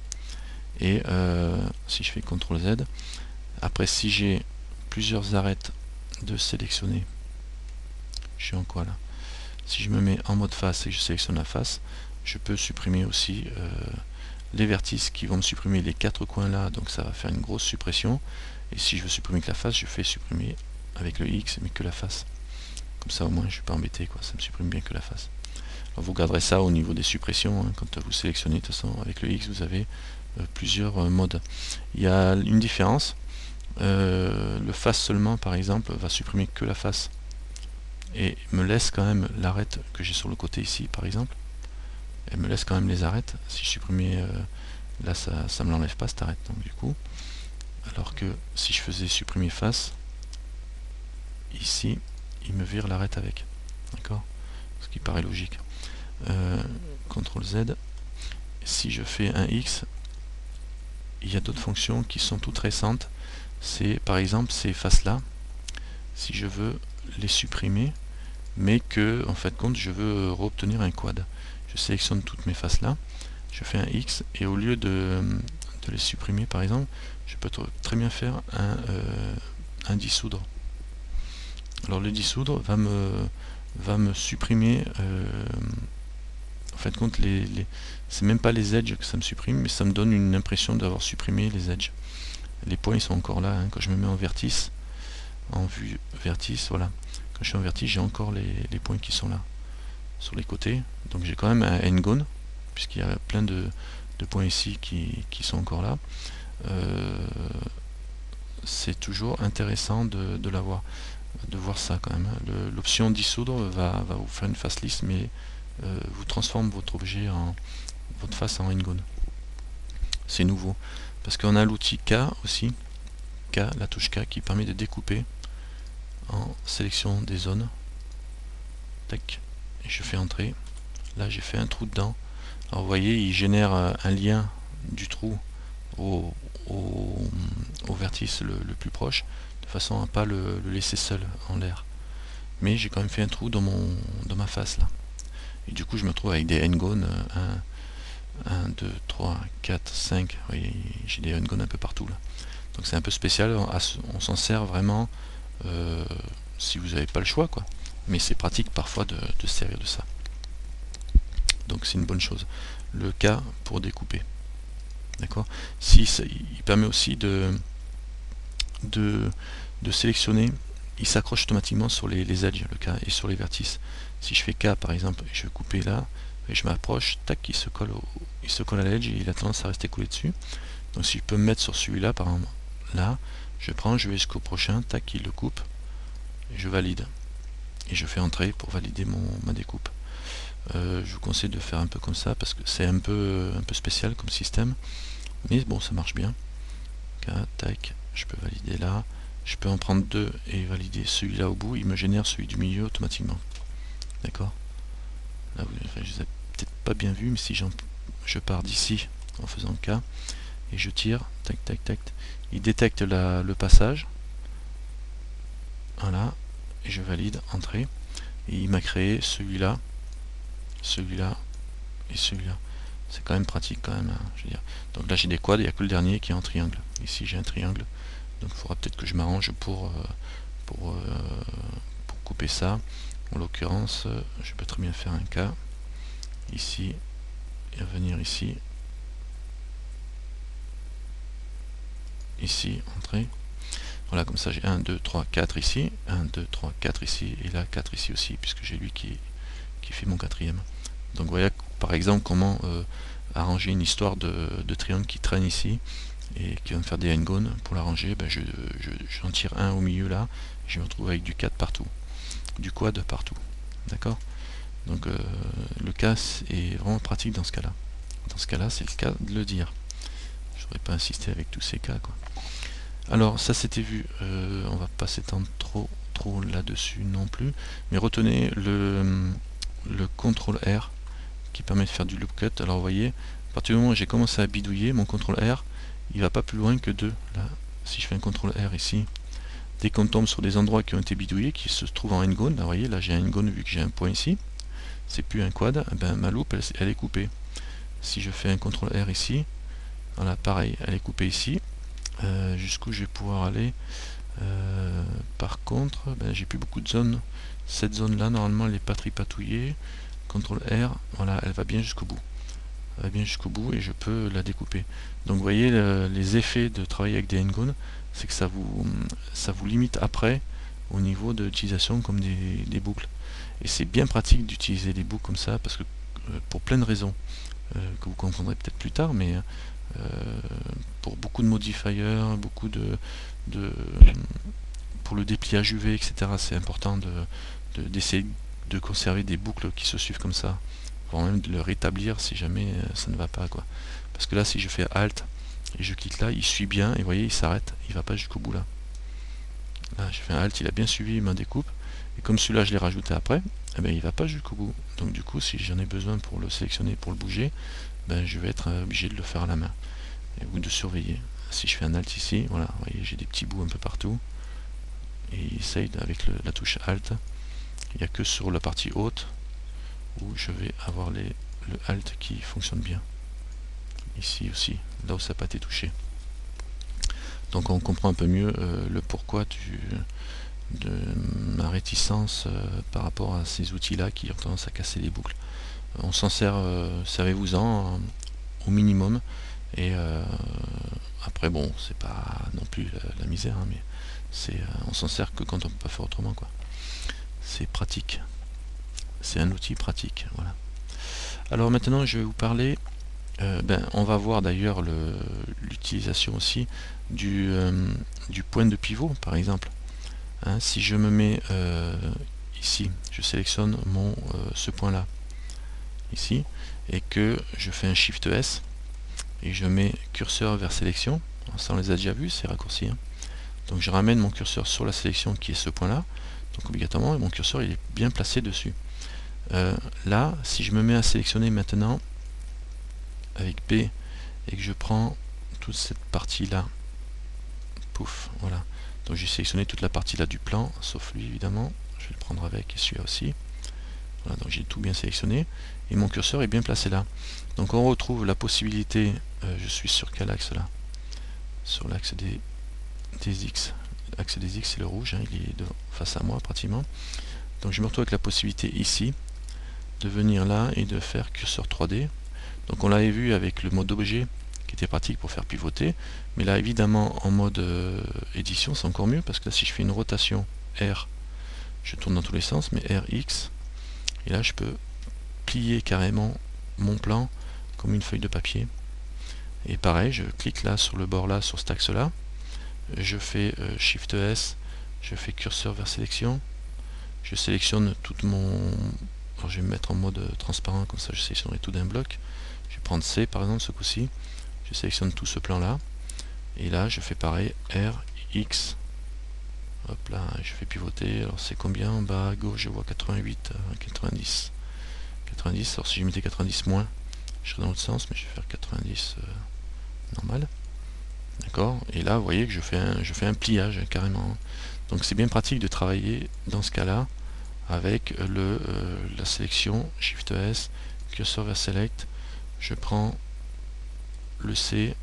Et si je fais CTRL Z, après si j'ai plusieurs arêtes de sélectionner, je suis en quoi là? Si je me mets en mode face et que je sélectionne la face, je peux supprimer aussi les vertices qui vont me supprimer les quatre coins là, donc ça va faire une grosse suppression. Et si je veux supprimer que la face, je fais supprimer avec le X mais que la face. Comme ça au moins je suis pas embêté, quoi, ça me supprime bien que la face. Alors vous garderez ça au niveau des suppressions, hein, quand vous sélectionnez, de toute façon avec le X vous avez plusieurs modes. Il y a une différence, le face seulement par exemple va supprimer que la face et me laisse quand même l'arête que j'ai sur le côté ici par exemple, elle me laisse quand même les arêtes. Si je supprimais là ça me l'enlève pas cette arête, donc du coup, alors que si je faisais supprimer face ici, il me vire l'arête avec, d'accord, ce qui paraît logique. CTRL Z, si je fais un X, il y a d'autres fonctions qui sont toutes récentes. C'est par exemple ces faces là, si je veux les supprimer mais que en fait compte je veux reobtenir un quad, je sélectionne toutes mes faces là, je fais un X et au lieu de les supprimer par exemple, je peux très bien faire un dissoudre. Alors le dissoudre va me supprimer en fait compte c'est même pas les edges que ça me supprime, mais ça me donne une impression d'avoir supprimé les edges. Les points ils sont encore là, hein. Quand je me mets en vertice, en vue vertice, voilà, quand je suis en vertice j'ai encore les points qui sont là sur les côtés, donc j'ai quand même un N-gone puisqu'il y a plein de points ici qui sont encore là. C'est toujours intéressant de l'avoir, de voir ça quand même. L'option dissoudre va vous faire une face lisse, mais vous transforme votre objet votre face en N-gone. C'est nouveau parce qu'on a l'outil K aussi, K, la touche K qui permet de découper en sélection des zones. Tac, et je fais entrer. Là j'ai fait un trou dedans. Alors vous voyez, il génère un lien du trou au, au, au vertice le plus proche, de façon à ne pas le laisser seul en l'air. Mais j'ai quand même fait un trou dans ma face là. Et du coup je me trouve avec des n-gones 1, 2, 3, 4, 5, vous voyez, j'ai des n-gones un peu partout là. Donc c'est un peu spécial, on s'en sert vraiment si vous n'avez pas le choix quoi. Mais c'est pratique parfois de se servir de ça. Donc c'est une bonne chose. Le K pour découper. D'accord. Si il permet aussi de sélectionner, il s'accroche automatiquement sur les edges, le K, et sur les vertices. Si je fais K par exemple, et je vais couper là, et je m'approche, tac, il se colle à l'edge et il a tendance à rester collé dessus. Donc si je peux me mettre sur celui-là, par exemple, là, je prends, je vais jusqu'au prochain, tac, il le coupe, et je valide. Et je fais entrer pour valider ma découpe. Je vous conseille de faire un peu comme ça parce que c'est un peu spécial comme système, mais bon, ça marche bien. Tac, je peux valider là, je peux en prendre deux et valider celui-là au bout, il me génère celui du milieu automatiquement. D'accord. Là, je vous ai peut-être pas bien vu, mais si je pars d'ici en faisant K et je tire, tac, tac, tac, il détecte le passage. Voilà, et je valide entrée. Et il m'a créé celui-là, celui-là et celui-là. C'est quand même pratique quand même, hein, je veux dire. Donc là j'ai des quads, il n'y a que le dernier qui est en triangle. Ici j'ai un triangle, donc il faudra peut-être que je m'arrange pour couper ça. En l'occurrence, je peux très bien faire un K ici et venir ici, ici, entrée. Voilà, comme ça j'ai 1, 2, 3, 4 ici, 1, 2, 3, 4 ici, et là 4 ici aussi, puisque j'ai lui qui fait mon quatrième. Donc voilà par exemple comment arranger une histoire de triangle qui traîne ici et qui va me faire des n-gones. Pour l'arranger, ben j'en tire un au milieu là, et je me retrouve avec du 4 partout, du quad partout. D'accord. Donc le cas est vraiment pratique dans ce cas là. Dans ce cas là, c'est le cas de le dire. Je n'aurais pas insisté avec tous ces cas quoi. Alors ça c'était vu, on va pas s'étendre trop là-dessus non plus, mais retenez le CTRL R qui permet de faire du loop cut. Alors vous voyez, à partir du moment où j'ai commencé à bidouiller, mon CTRL R il va pas plus loin que 2. Là, si je fais un CTRL R ici, dès qu'on tombe sur des endroits qui ont été bidouillés, qui se trouvent en n-gone, là vous voyez, là j'ai un n-gone vu que j'ai un point ici, c'est plus un quad, ben, ma loupe elle est coupée. Si je fais un CTRL R ici, voilà pareil, elle est coupée ici. Jusqu'où je vais pouvoir aller. Par contre, ben, j'ai plus beaucoup de zones. Cette zone là, normalement, elle n'est pas tripatouillée. CTRL R, voilà, elle va bien jusqu'au bout. Elle va bien jusqu'au bout et je peux la découper. Donc vous voyez, les effets de travailler avec des n-gones, c'est que ça vous limite après au niveau de l'utilisation comme des boucles. Et c'est bien pratique d'utiliser des boucles comme ça parce que pour plein de raisons que vous comprendrez peut-être plus tard, mais pour beaucoup de modifiers, beaucoup pour le dépliage UV, etc. C'est important d'essayer de conserver des boucles qui se suivent comme ça, voire même de le rétablir si jamais ça ne va pas quoi. Parce que là, si je fais Alt et je clique là, il suit bien et vous voyez, il s'arrête, il va pas jusqu'au bout là. Là, j'ai fait un Alt, il a bien suivi ma découpe. Et comme celui-là, je l'ai rajouté après, eh ben, il va pas jusqu'au bout. Donc du coup, si j'en ai besoin pour le sélectionner, pour le bouger, ben, je vais être obligé de le faire à la main ou de surveiller. Si je fais un Alt ici, voilà, vous voyez, j'ai des petits bouts un peu partout. Et il essaye avec la touche Alt. Il n'y a que sur la partie haute où je vais avoir le Alt qui fonctionne bien. Ici aussi, là où ça n'a pas été touché. Donc on comprend un peu mieux le pourquoi de ma réticence par rapport à ces outils-là qui ont tendance à casser les boucles. On s'en sert, servez-vous-en au minimum. Et après bon, c'est pas non plus la misère, hein, mais on s'en sert que quand on peut pas faire autrement quoi. C'est pratique. C'est un outil pratique, voilà. Alors maintenant je vais vous parler, on va voir d'ailleurs l'utilisation aussi du point de pivot par exemple. Hein, si je me mets ici, je sélectionne ce point là, ici, et que je fais un Shift S, et je mets curseur vers sélection, ça on les a déjà vus ces raccourcis, hein. Donc je ramène mon curseur sur la sélection qui est ce point là, donc obligatoirement mon curseur il est bien placé dessus. Là si je me mets à sélectionner maintenant, avec B et que je prends toute cette partie là, pouf, voilà. Donc j'ai sélectionné toute la partie là du plan, sauf lui évidemment, je vais le prendre avec et celui-là aussi. Voilà, donc j'ai tout bien sélectionné et mon curseur est bien placé là. Donc on retrouve la possibilité, je suis sur quel axe là? Sur l'axe des X. L'axe des X c'est le rouge, hein, il est face à moi pratiquement. Donc je me retrouve avec la possibilité ici de venir là et de faire curseur 3D. Donc on l'avait vu avec le mode objet qui était pratique pour faire pivoter, mais là évidemment en mode édition c'est encore mieux parce que là si je fais une rotation R, je tourne dans tous les sens, mais RX, et là je peux plier carrément mon plan comme une feuille de papier. Et pareil, je clique là sur le bord là, sur cet axe là, je fais Shift S, je fais curseur vers sélection, je sélectionne tout mon... Alors je vais me mettre en mode transparent, comme ça je sélectionnerai tout d'un bloc. Je vais prendre C par exemple ce coup-ci, je sélectionne tout ce plan là, et là je fais pareil, R, X, hop là, je fais pivoter, alors c'est combien en bas à gauche, je vois 88, 90, 90, alors si je mettais 90 moins, je serais dans l'autre sens, mais je vais faire 90 normal, d'accord, et là vous voyez que je fais un pliage carrément, donc c'est bien pratique de travailler dans ce cas là, avec la sélection, Shift S, curseur vers Select, je prends le C,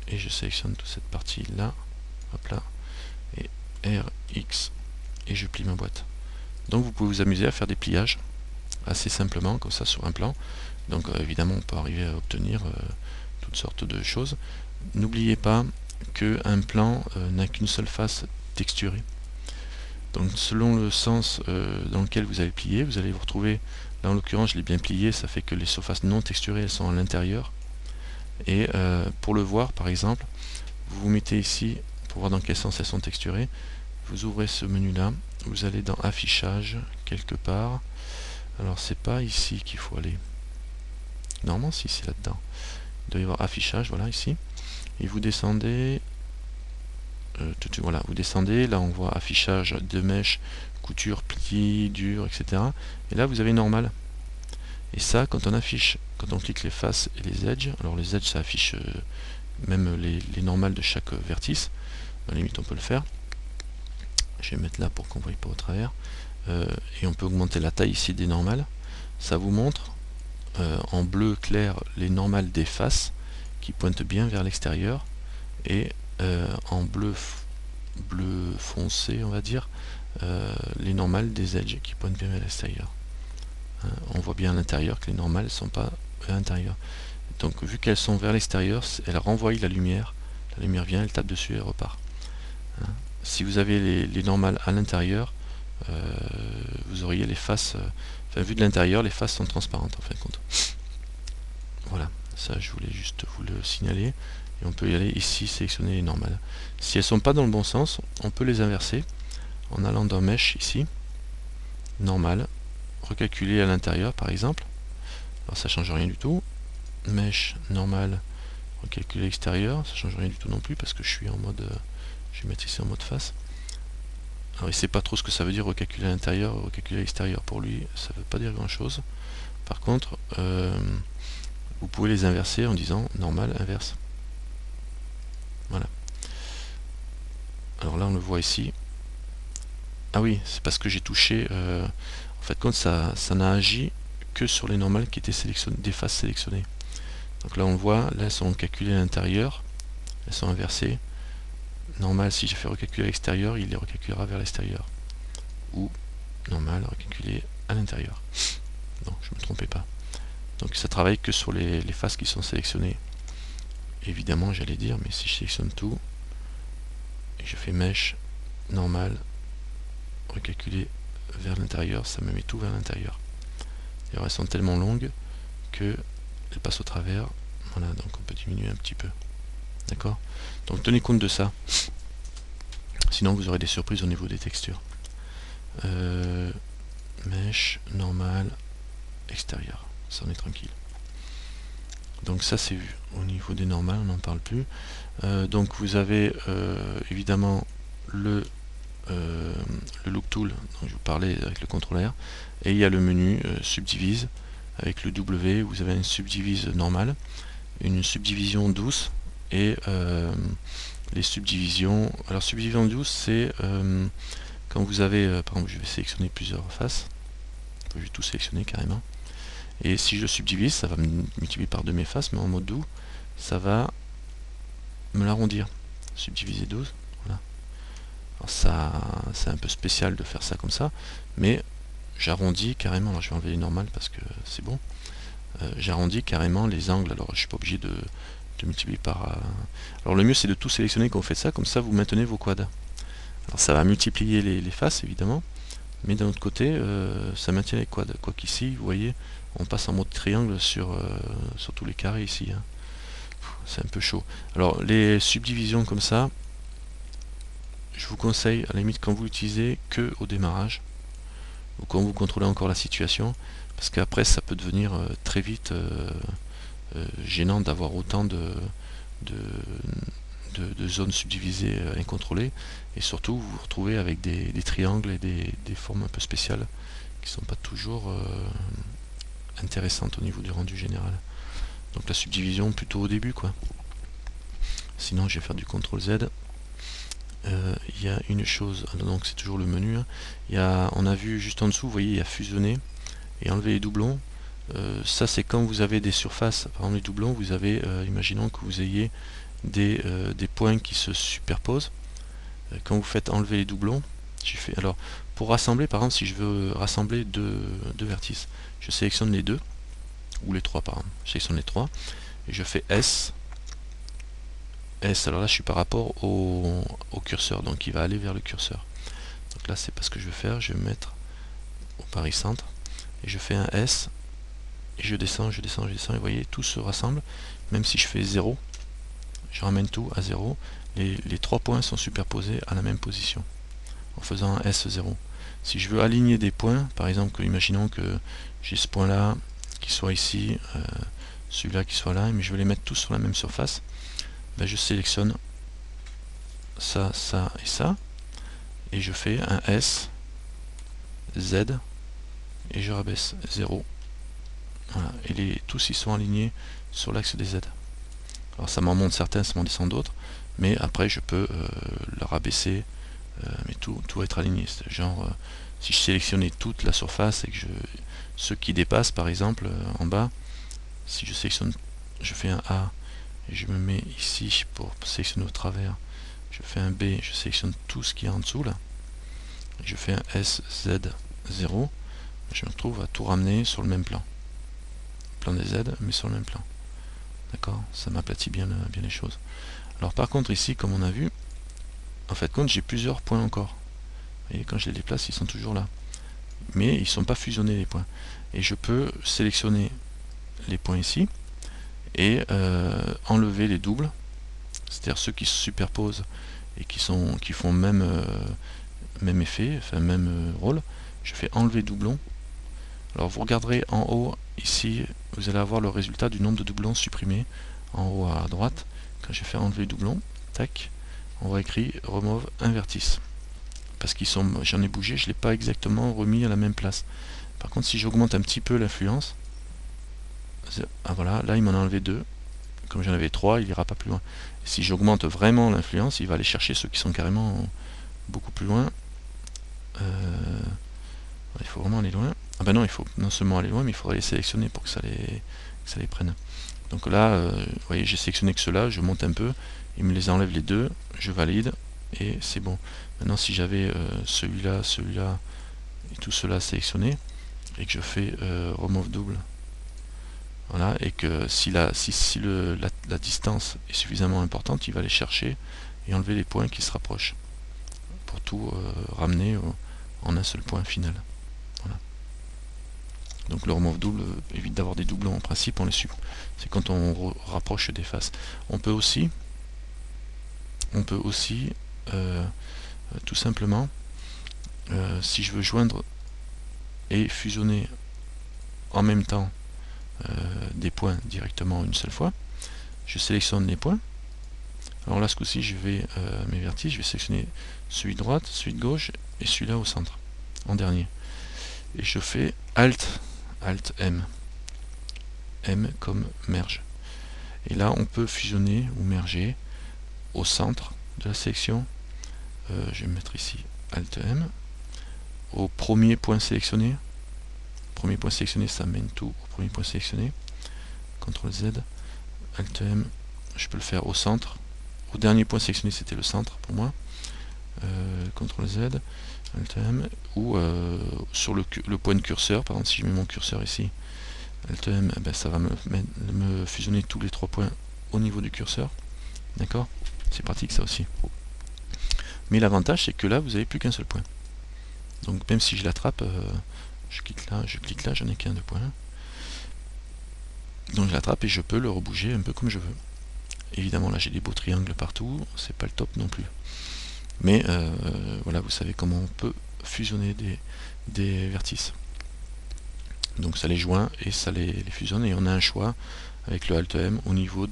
et je sélectionne toute cette partie là, hop là, et R, X, et je plie ma boîte. Donc vous pouvez vous amuser à faire des pliages assez simplement comme ça sur un plan. Donc évidemment on peut arriver à obtenir toutes sortes de choses. N'oubliez pas qu'un plan n'a qu'une seule face texturée. Donc selon le sens dans lequel vous avez plié, vous allez vous retrouver, là en l'occurrence je l'ai bien plié, ça fait que les surfaces non texturées elles sont à l'intérieur. Et pour le voir par exemple, vous vous mettez ici pour voir dans quel sens elles sont texturées, vous ouvrez ce menu là, vous allez dans affichage quelque part, alors c'est pas ici qu'il faut aller, normalement si c'est là dedans, il doit y avoir affichage, voilà ici, et vous descendez, voilà, vous descendez, là on voit affichage de mèche, couture, pli, dur, etc. Et là vous avez normal. Et ça, quand on affiche, quand on clique les faces et les edges, alors les edges ça affiche même les normales de chaque vertice, à la limite on peut le faire. Je vais mettre là pour qu'on ne voie pas au travers. Et on peut augmenter la taille ici des normales. Ça vous montre en bleu clair les normales des faces qui pointent bien vers l'extérieur, et en bleu foncé on va dire les normales des edges qui pointent bien vers l'extérieur. On voit bien à l'intérieur que les normales ne sont pas à l'intérieur. Donc vu qu'elles sont vers l'extérieur, elles renvoient la lumière vient, elle tape dessus et elle repart. Si vous avez les normales à l'intérieur, vous auriez les faces, enfin vu de l'intérieur, les faces sont transparentes en fin de compte. Voilà, ça je voulais juste vous le signaler. Et on peut y aller ici, sélectionner les normales. Si elles ne sont pas dans le bon sens, on peut les inverser en allant dans Mesh ici, normal, recalculer à l'intérieur par exemple. Alors ça change rien du tout. Mesh, normal, recalculer extérieur, ça change rien du tout non plus parce que je suis en mode, je vais mettre ici en mode face. Alors il ne sait pas trop ce que ça veut dire recalculer à l'intérieur, recalculer à l'extérieur. Pour lui, ça ne veut pas dire grand chose. Par contre, vous pouvez les inverser en disant normal, inverse. Voilà. Alors là, on le voit ici. Ah oui, c'est parce que j'ai touché. En fait, compte ça n'a agi que sur les normales qui étaient sélectionnées, des faces sélectionnées. Donc là, on le voit. Là, elles sont calculées à l'intérieur. Elles sont inversées. Normal, si j'ai fait recalculer à l'extérieur, il les recalculera vers l'extérieur. Ou normal, recalculer à l'intérieur. Non, je ne me trompais pas. Donc ça travaille que sur les faces qui sont sélectionnées. Évidemment, j'allais dire, mais si je sélectionne tout, et je fais mèche, normal, recalculer vers l'intérieur, ça me met tout vers l'intérieur. Et elles sont tellement longues que elles passent au travers. Voilà, donc on peut diminuer un petit peu. D'accord? Donc tenez compte de ça. Sinon vous aurez des surprises au niveau des textures. Mèche, normal, extérieur. Ça on est tranquille. Donc ça c'est vu. Au niveau des normales, on n'en parle plus. Donc vous avez évidemment le look tool dont je vous parlais avec le CTRL R, et il y a le menu subdivise avec le W, vous avez un subdivise normal, une subdivision douce et les subdivisions. Alors subdivision douce, c'est quand vous avez, par exemple, je vais sélectionner plusieurs faces, je vais tout sélectionner carrément, et si je subdivise, ça va me multiplier par 2 mes faces, mais en mode doux, ça va me l'arrondir. Subdiviser 12, voilà. Alors ça, c'est un peu spécial de faire ça comme ça, mais j'arrondis carrément. Alors je vais enlever les normales parce que c'est bon. J'arrondis carrément les angles. Alors je suis pas obligé de multiplier par... Alors le mieux c'est de tout sélectionner quand vous faites ça, comme ça vous maintenez vos quads. Alors ça va multiplier les faces évidemment, mais d'un autre côté ça maintient les quads. Quoi qu'ici, vous voyez, on passe en mode triangle sur tous les carrés ici. Hein. C'est un peu chaud. Alors les subdivisions comme ça, je vous conseille à la limite quand vous l'utilisez que au démarrage, ou quand vous contrôlez encore la situation, parce qu'après ça peut devenir très vite gênant d'avoir autant de zones subdivisées incontrôlées, et surtout vous vous retrouvez avec des triangles et des formes un peu spéciales qui sont pas toujours intéressantes au niveau du rendu général. Donc la subdivision plutôt au début quoi. Sinon je vais faire du CTRL Z. Il y a une chose, donc c'est toujours le menu, hein. On a vu juste en dessous, vous voyez, il y a fusionner et enlever les doublons. Ça c'est quand vous avez des surfaces, par exemple les doublons, vous avez, imaginons que vous ayez des points qui se superposent. Quand vous faites enlever les doublons, alors pour rassembler, par exemple, si je veux rassembler deux vertices, je sélectionne les deux, ou les trois par exemple, je sélectionne les trois, et je fais S. Alors là je suis par rapport au curseur, donc il va aller vers le curseur. Donc là c'est pas ce que je vais faire, je vais mettre au paricentre, et je fais un S, et je descends, et vous voyez, tout se rassemble, même si je fais 0, je ramène tout à 0, les trois points sont superposés à la même position, en faisant un S0. Si je veux aligner des points, par exemple, imaginons que j'ai ce point là, qui soit ici, celui-là qui soit là, mais je veux les mettre tous sur la même surface, ben je sélectionne ça, ça et ça, et je fais un S, Z, et je rabaisse 0. Voilà, et tous ils sont alignés sur l'axe des Z. Alors ça m'en monte certains, ça m'en descend d'autres, mais après je peux le rabaisser, mais tout va être aligné. Genre, si je sélectionnais toute la surface et que ceux qui dépassent par exemple en bas, si je sélectionne, je fais un A et je me mets ici pour sélectionner au travers, je fais un B, je sélectionne tout ce qui est en dessous là, et je fais un S, Z, 0, je me retrouve à tout ramener sur le même plan. Plan des Z, mais sur le même plan. D'accord, ça m'aplatit bien les choses. Alors par contre ici, comme on a vu, en fait compte j'ai plusieurs points encore. Et quand je les déplace, ils sont toujours là. Mais ils ne sont pas fusionnés les points. Et je peux sélectionner les points ici et enlever les doubles, c'est-à-dire ceux qui se superposent et qui font même effet, enfin même rôle. Je fais enlever doublon. Alors vous regarderez en haut ici, vous allez avoir le résultat du nombre de doublons supprimés en haut à droite. Quand j'ai fait enlever doublon, tac, on voit écrit remove un vertice. Parce qu'ils sont, j'en ai bougé, je ne l'ai pas exactement remis à la même place. Par contre, si j'augmente un petit peu l'influence, ah voilà, là il m'en a enlevé 2. Comme j'en avais 3, il ira pas plus loin. Et si j'augmente vraiment l'influence, il va aller chercher ceux qui sont carrément beaucoup plus loin. Il faut vraiment aller loin. Ah ben non, il faut non seulement aller loin, mais il faudrait les sélectionner pour que ça les prenne. Donc là, vous voyez, j'ai sélectionné que ceux-là, je monte un peu, il me les enlève les deux, je valide, et c'est bon. Maintenant, si j'avais celui-là, celui-là, et tout cela sélectionné, et que je fais remove double, voilà, et que si la distance est suffisamment importante, il va aller chercher et enlever les points qui se rapprochent, pour tout ramener en un seul point final. Voilà. Donc le remove double évite d'avoir des doublons. En principe, on les supprime. C'est quand on rapproche des faces. On peut aussi tout simplement, si je veux joindre et fusionner en même temps des points directement une seule fois, je sélectionne les points. Alors là, ce coup-ci, je vais mes vertices, je vais sélectionner celui de droite, celui de gauche et celui-là au centre, en dernier. Et je fais Alt M. M comme merge. Et là on peut fusionner ou merger au centre de la sélection. Je vais mettre ici Alt M. Au premier point sélectionné. Premier point sélectionné, ça mène tout au premier point sélectionné. CTRL Z, Alt M, je peux le faire au centre. Au dernier point sélectionné, c'était le centre pour moi. CTRL Z, Alt M, ou sur le point de curseur, par exemple si je mets mon curseur ici, Alt M, ben, ça va me fusionner tous les 3 points au niveau du curseur. D'accord? C'est pratique ça aussi. Mais l'avantage c'est que là vous n'avez plus qu'un seul point. Donc même si je l'attrape, je clique là, j'en ai qu'un de point. Donc je l'attrape et je peux le rebouger un peu comme je veux. Évidemment là j'ai des beaux triangles partout, c'est pas le top non plus. Mais voilà, vous savez comment on peut fusionner des vertices. Donc ça les joint et ça les fusionne, et on a un choix avec le Alt M au niveau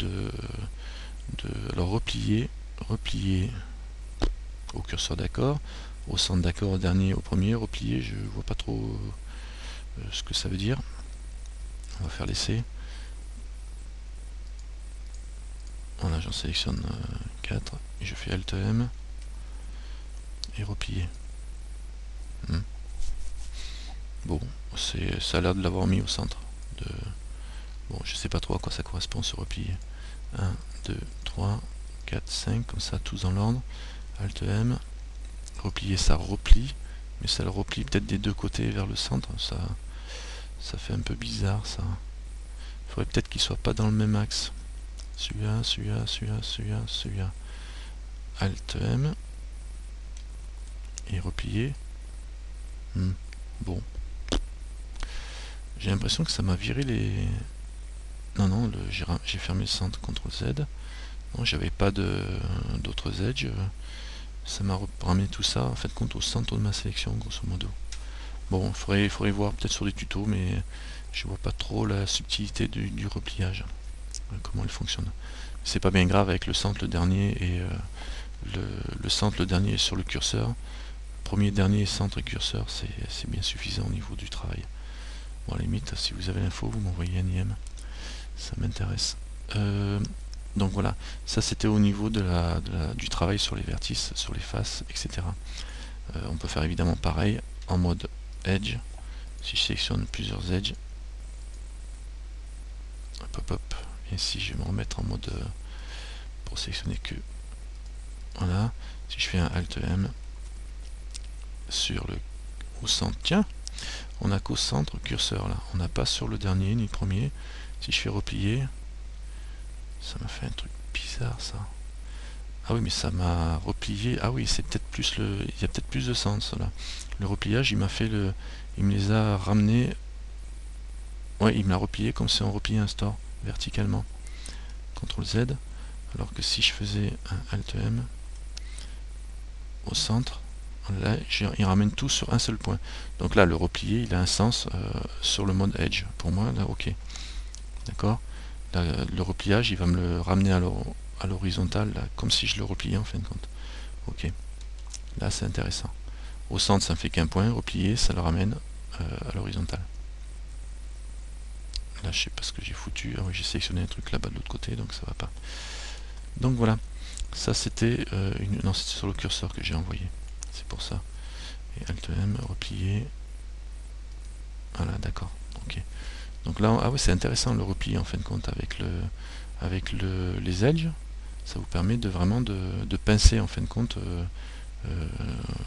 alors replier au curseur d'accord, au centre d'accord, au dernier, au premier, replier, je vois pas trop ce que ça veut dire. On va faire l'essai. Voilà, j'en sélectionne 4 et je fais Alt M et replier. Bon, ça a l'air de l'avoir mis au centre. Bon, je sais pas trop à quoi ça correspond ce replier. 1, 2, 3, 4, 5, comme ça, tous dans l'ordre. Alt M. Replier, ça replie, mais ça le replie peut-être des deux côtés vers le centre. Ça fait un peu bizarre, ça. Il faudrait peut-être qu'il soit pas dans le même axe. Celui-là, celui-là, celui-là, celui-là, celui-là. Alt M. Et replier. Bon. J'ai l'impression que ça m'a viré les... Non, j'ai fermé le centre, CTRL Z. Non, j'avais pas d'autres edges. Ça m'a ramené tout ça, en fait, compte au centre de ma sélection, grosso modo. Bon, il faudrait voir peut-être sur des tutos, mais je vois pas trop la subtilité du repliage. Comment elle fonctionne. C'est pas bien grave avec le centre, le dernier, et le centre, le dernier sur le curseur. Premier, dernier, centre et curseur, c'est bien suffisant au niveau du travail. Bon, à la limite, si vous avez l'info, vous m'envoyez un IM. Ça m'intéresse. Donc voilà, ça c'était au niveau du travail sur les vertices, sur les faces, etc. On peut faire évidemment pareil en mode Edge. Si je sélectionne plusieurs edges, hop, et si je vais me remettre en mode pour sélectionner que, voilà, si je fais un Alt M sur au centre, tiens, on n'a qu'au centre curseur là, on n'a pas sur le dernier ni le premier. Si je fais replier, ça m'a fait un truc bizarre ça. Ah oui, mais ça m'a replié. Ah oui, c'est peut-être plus il y a peut-être plus de sens là. Le repliage, il me les a ramenés. Ouais, il me l'a replié comme si on repliait un store verticalement. CTRL Z. Alors que si je faisais un Alt M au centre, là, il ramène tout sur un seul point. Donc là, le replié, il a un sens sur le mode Edge. Pour moi, là, ok. D'accord. Le repliage, il va me le ramener à l'horizontale, comme si je le repliais en fin de compte. Ok. Là, c'est intéressant. Au centre, ça ne fait qu'un point. Replié, ça le ramène à l'horizontale. Là, je sais pas ce que j'ai foutu. Ah oui, j'ai sélectionné un truc là-bas de l'autre côté, donc ça va pas. Donc voilà. Ça, c'était non, c'était sur le curseur que j'ai envoyé. C'est pour ça. Et Alt M, replier. Voilà, d'accord. Ok. Donc là, ah ouais, c'est intéressant le repli en fin de compte avec les edges. Ça vous permet de vraiment de pincer en fin de compte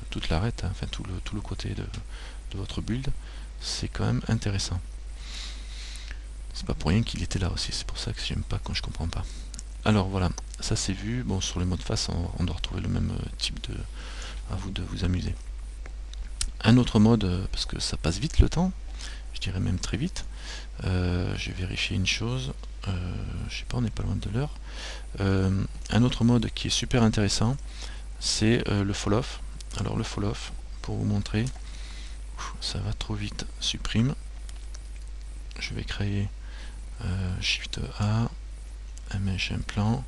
toute l'arête, hein, enfin tout le côté de votre build. C'est quand même intéressant. C'est pas pour rien qu'il était là aussi, c'est pour ça que j'aime pas quand je comprends pas. Alors voilà, ça c'est vu. Bon, sur les mots de face, on doit retrouver le même type de... À vous de vous amuser. Un autre mode, parce que ça passe vite le temps, je dirais même très vite. Je vais vérifier une chose. Je sais pas, on n'est pas loin de l'heure. Un autre mode qui est super intéressant, c'est le fall off. Alors le fall off, pour vous montrer, ça va trop vite, supprime. Je vais créer Shift A, un mesh implant.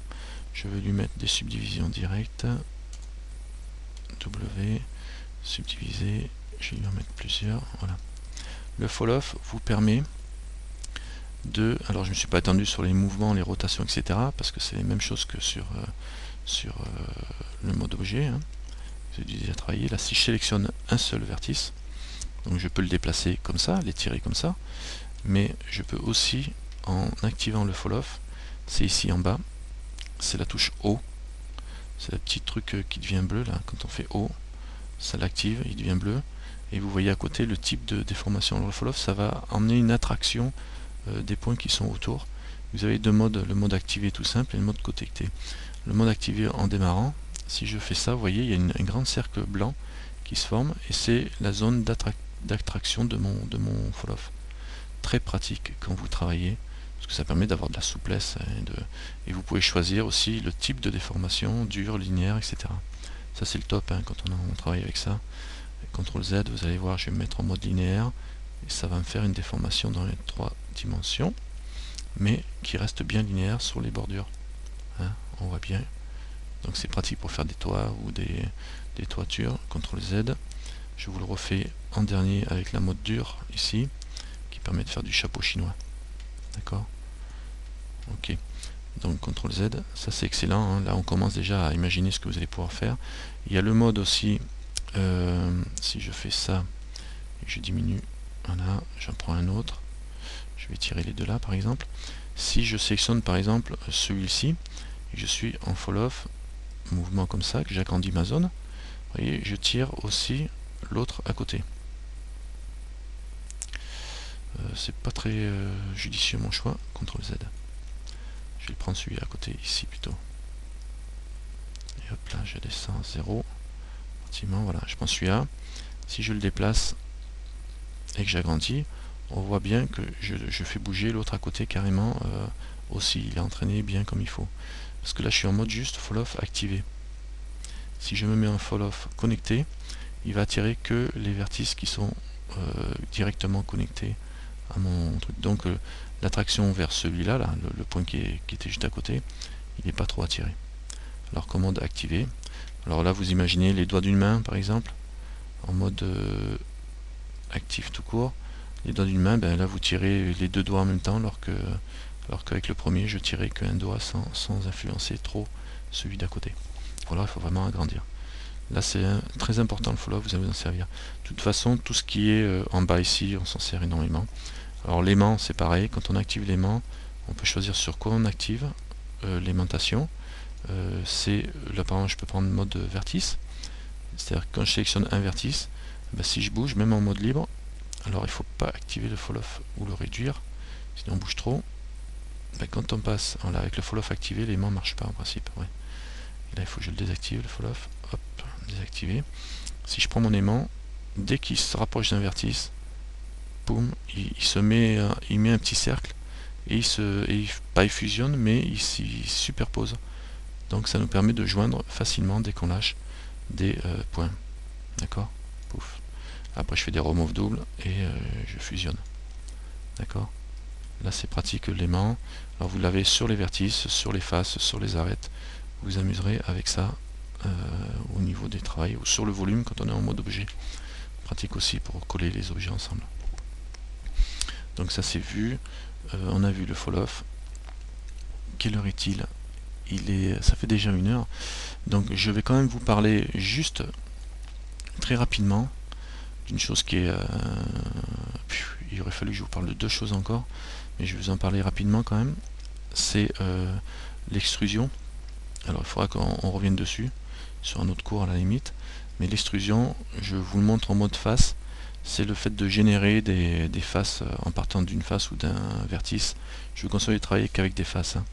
Je vais lui mettre des subdivisions directes. W, subdiviser, je vais lui en mettre plusieurs. Voilà. Le fall off vous permet alors je ne me suis pas étendu sur les mouvements, les rotations, etc. parce que c'est les mêmes choses que sur le mode objet, hein. J'ai déjà travaillé. Là, si je sélectionne un seul vertice, donc je peux le déplacer comme ça, l'étirer comme ça, mais je peux aussi, en activant le fall off, c'est ici en bas, c'est la touche O, c'est le petit truc qui devient bleu là, quand on fait O, ça l'active, il devient bleu, et vous voyez à côté le type de déformation. Le fall off, ça va emmener une attraction des points qui sont autour. Vous avez deux modes, le mode activé tout simple et le mode connecté. Le mode activé en démarrant, si je fais ça, vous voyez, il y a un grand cercle blanc qui se forme, et c'est la zone d'attraction de mon fall off. Très pratique quand vous travaillez, parce que ça permet d'avoir de la souplesse, et vous pouvez choisir aussi le type de déformation, dur, linéaire, etc. Ça c'est le top, hein, quand on travaille avec ça. CTRL Z, vous allez voir, je vais me mettre en mode linéaire, et ça va me faire une déformation dans les 3 dimensions, mais qui reste bien linéaire sur les bordures, hein, on voit bien. Donc c'est pratique pour faire des toits ou des toitures. CTRL Z, je vous le refais en dernier avec la mode dure ici, qui permet de faire du chapeau chinois. D'accord? Ok. Donc CTRL Z, ça c'est excellent, hein. Là on commence déjà à imaginer ce que vous allez pouvoir faire. Il y a le mode aussi, si je fais ça et que je diminue, voilà, j'en prends un autre, je vais tirer les deux là par exemple. Si je sélectionne par exemple celui-ci et que je suis en fall off, mouvement comme ça, que j'agrandis ma zone, vous voyez, je tire aussi l'autre à côté. C'est pas très judicieux mon choix. CTRL Z. Je vais prendre celui à côté ici plutôt. Et hop là, je descends à 0. Voilà, je prends celui-là. Si je le déplace et que j'agrandis, on voit bien que je fais bouger l'autre à côté carrément aussi. Il est entraîné bien comme il faut. Parce que là, je suis en mode juste fall off activé. Si je me mets en fall off connecté, il va attirer que les vertices qui sont directement connectés à mon truc. Donc l'attraction vers celui-là, là, le point qui était juste à côté, il n'est pas trop attiré. Alors commande activer. Alors là vous imaginez les doigts d'une main par exemple, en mode actif tout court. Les doigts d'une main, ben là vous tirez les deux doigts en même temps, alors qu'avec le premier je tirais qu'un doigt sans influencer trop celui d'à côté. Voilà, il faut vraiment agrandir. Là c'est très important le follow, vous allez vous en servir. De toute façon, tout ce qui est en bas ici, on s'en sert énormément. Alors l'aimant, c'est pareil, quand on active l'aimant, on peut choisir sur quoi on active l'aimantation. Là par exemple, je peux prendre le mode vertice, c'est-à-dire que quand je sélectionne un vertice, ben, si je bouge, même en mode libre, alors il ne faut pas activer le fall off ou le réduire, sinon on bouge trop. Ben, quand on passe, voilà, avec le fall off activé, l'aimant ne marche pas en principe. Ouais. Et là il faut que je le désactive, le fall off, hop, désactiver. Si je prends mon aimant, dès qu'il se rapproche d'un vertice, boum, il met un petit cercle et pas il fusionne, mais il s'y superpose. Donc ça nous permet de joindre facilement dès qu'on lâche des points. D'accord? Pouf. Après je fais des remove doubles et je fusionne. D'accord? Là c'est pratique l'aimant. Alors vous l'avez sur les vertices, sur les faces, sur les arêtes. Vous vous amuserez avec ça au niveau des travails ou sur le volume quand on est en mode objet. Pratique aussi pour coller les objets ensemble. Donc ça c'est vu. On a vu le fall off. Quelle heure est-il? Ça fait déjà 1 heure. Donc je vais quand même vous parler juste très rapidement d'une chose qui est... il aurait fallu que je vous parle de 2 choses encore, mais je vais vous en parler rapidement quand même. C'est l'extrusion. Alors il faudra qu'on revienne dessus, sur un autre cours à la limite. Mais l'extrusion, je vous le montre en mode face. C'est le fait de générer des faces en partant d'une face ou d'un vertice. Je vous conseille de travailler qu'avec des faces, hein,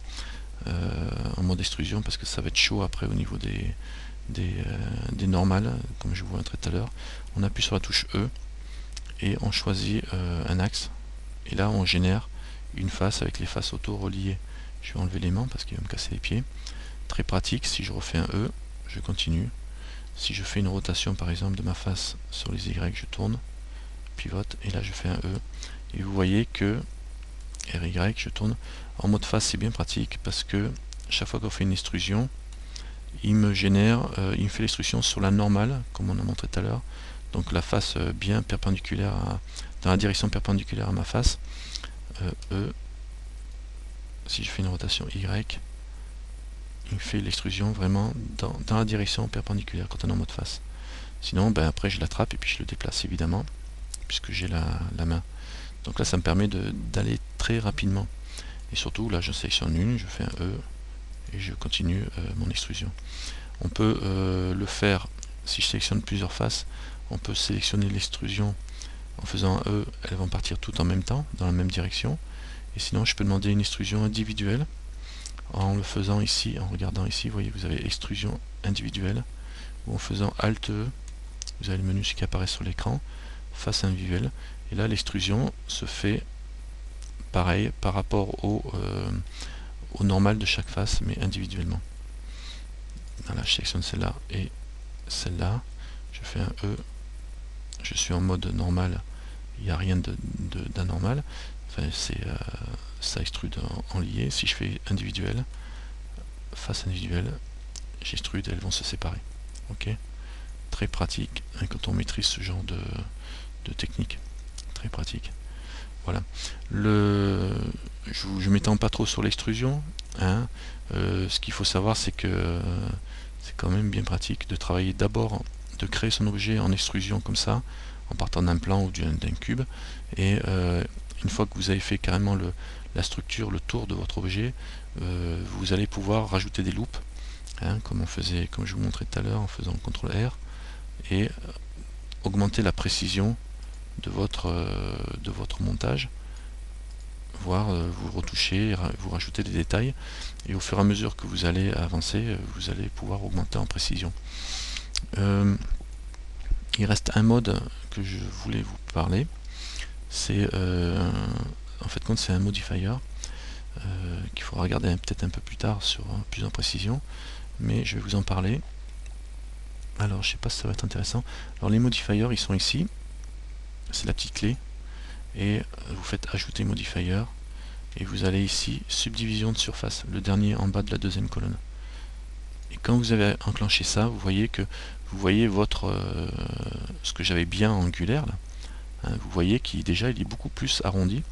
en mode extrusion, parce que ça va être chaud après au niveau des normales, comme je vous montrais tout à l'heure. On appuie sur la touche E et on choisit un axe. Et là on génère une face avec les faces auto-reliées. Je vais enlever l'aimant parce qu'il va me casser les pieds. Très pratique. Si je refais un E, je continue. Si je fais une rotation par exemple de ma face sur les Y, je tourne, pivote, et là je fais un E. Et vous voyez que RY, je tourne. En mode face, c'est bien pratique parce que chaque fois qu'on fait une extrusion, il me fait l'extrusion sur la normale, comme on a montré tout à l'heure. Donc la face bien perpendiculaire, dans la direction perpendiculaire à ma face. E, si je fais une rotation Y, il fait l'extrusion vraiment dans la direction perpendiculaire quand on est en mode face. Sinon, ben, après je l'attrape et puis je le déplace évidemment, puisque j'ai la main. Donc là, ça me permet d'aller très rapidement. Et surtout, là, je sélectionne une, je fais un E et je continue mon extrusion. On peut le faire, si je sélectionne plusieurs faces, on peut sélectionner l'extrusion en faisant un E, elles vont partir toutes en même temps, dans la même direction. Et sinon, je peux demander une extrusion individuelle en le faisant ici, en regardant ici, vous voyez, vous avez extrusion individuelle, ou en faisant Alt E, vous avez le menu qui apparaît sur l'écran, face individuelle, et là l'extrusion se fait pareil par rapport au normal de chaque face, mais individuellement. Voilà, je sélectionne celle-là et celle-là, je fais un E, je suis en mode normal, il n'y a rien d'anormal, enfin, ça extrude en lié. Si je fais individuel, face individuelle, j'extrude, elles vont se séparer. Ok, très pratique hein, quand on maîtrise ce genre de technique, très pratique. Voilà. Je ne m'étends pas trop sur l'extrusion. Hein. Ce qu'il faut savoir, c'est que c'est quand même bien pratique de travailler d'abord, de créer son objet en extrusion comme ça, en partant d'un plan ou d'un cube. Et une fois que vous avez fait carrément la structure, le tour de votre objet, vous allez pouvoir rajouter des loops, hein, comme je vous montrais tout à l'heure en faisant CTRL R, et augmenter la précision de votre montage, voire vous retoucher, vous rajouter des détails, et au fur et à mesure que vous allez avancer, vous allez pouvoir augmenter en précision. Il reste un mode que je voulais vous parler, c'est en fait compte c'est un modifier qu'il faudra regarder peut-être un peu plus tard sur plus en précision, mais je vais vous en parler. Alors je sais pas si ça va être intéressant. Alors les modifiers ils sont ici, c'est la petite clé, et vous faites ajouter modifier et vous allez ici subdivision de surface, le dernier en bas de la deuxième colonne. Et quand vous avez enclenché ça, vous voyez votre ce que j'avais bien angulaire là, hein, vous voyez qu'il il est beaucoup plus arrondi,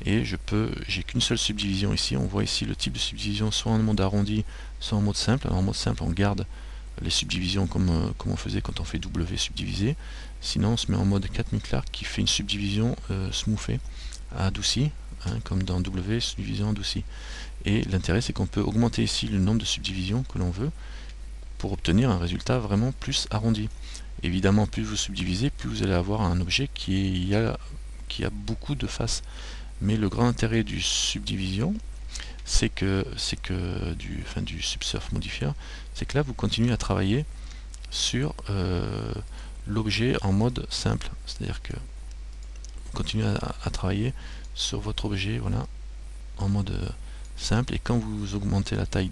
et j'ai qu'une seule subdivision ici. On voit ici le type de subdivision soit en mode arrondi, soit en mode simple. Alors en mode simple on garde les subdivisions comme on faisait quand on fait W subdiviser. Sinon on se met en mode 4000 Clark qui fait une subdivision smoothée, adoucie, hein, comme dans W subdivision adoucie. Et l'intérêt c'est qu'on peut augmenter ici le nombre de subdivisions que l'on veut pour obtenir un résultat vraiment plus arrondi. Évidemment, plus vous subdivisez, plus vous allez avoir un objet qui a beaucoup de faces. Mais le grand intérêt du subdivision, c'est que du subsurf modifier, c'est que là vous continuez à travailler sur l'objet en mode simple, c'est-à-dire que vous continuez à travailler sur votre objet, voilà, en mode simple, et quand vous augmentez la taille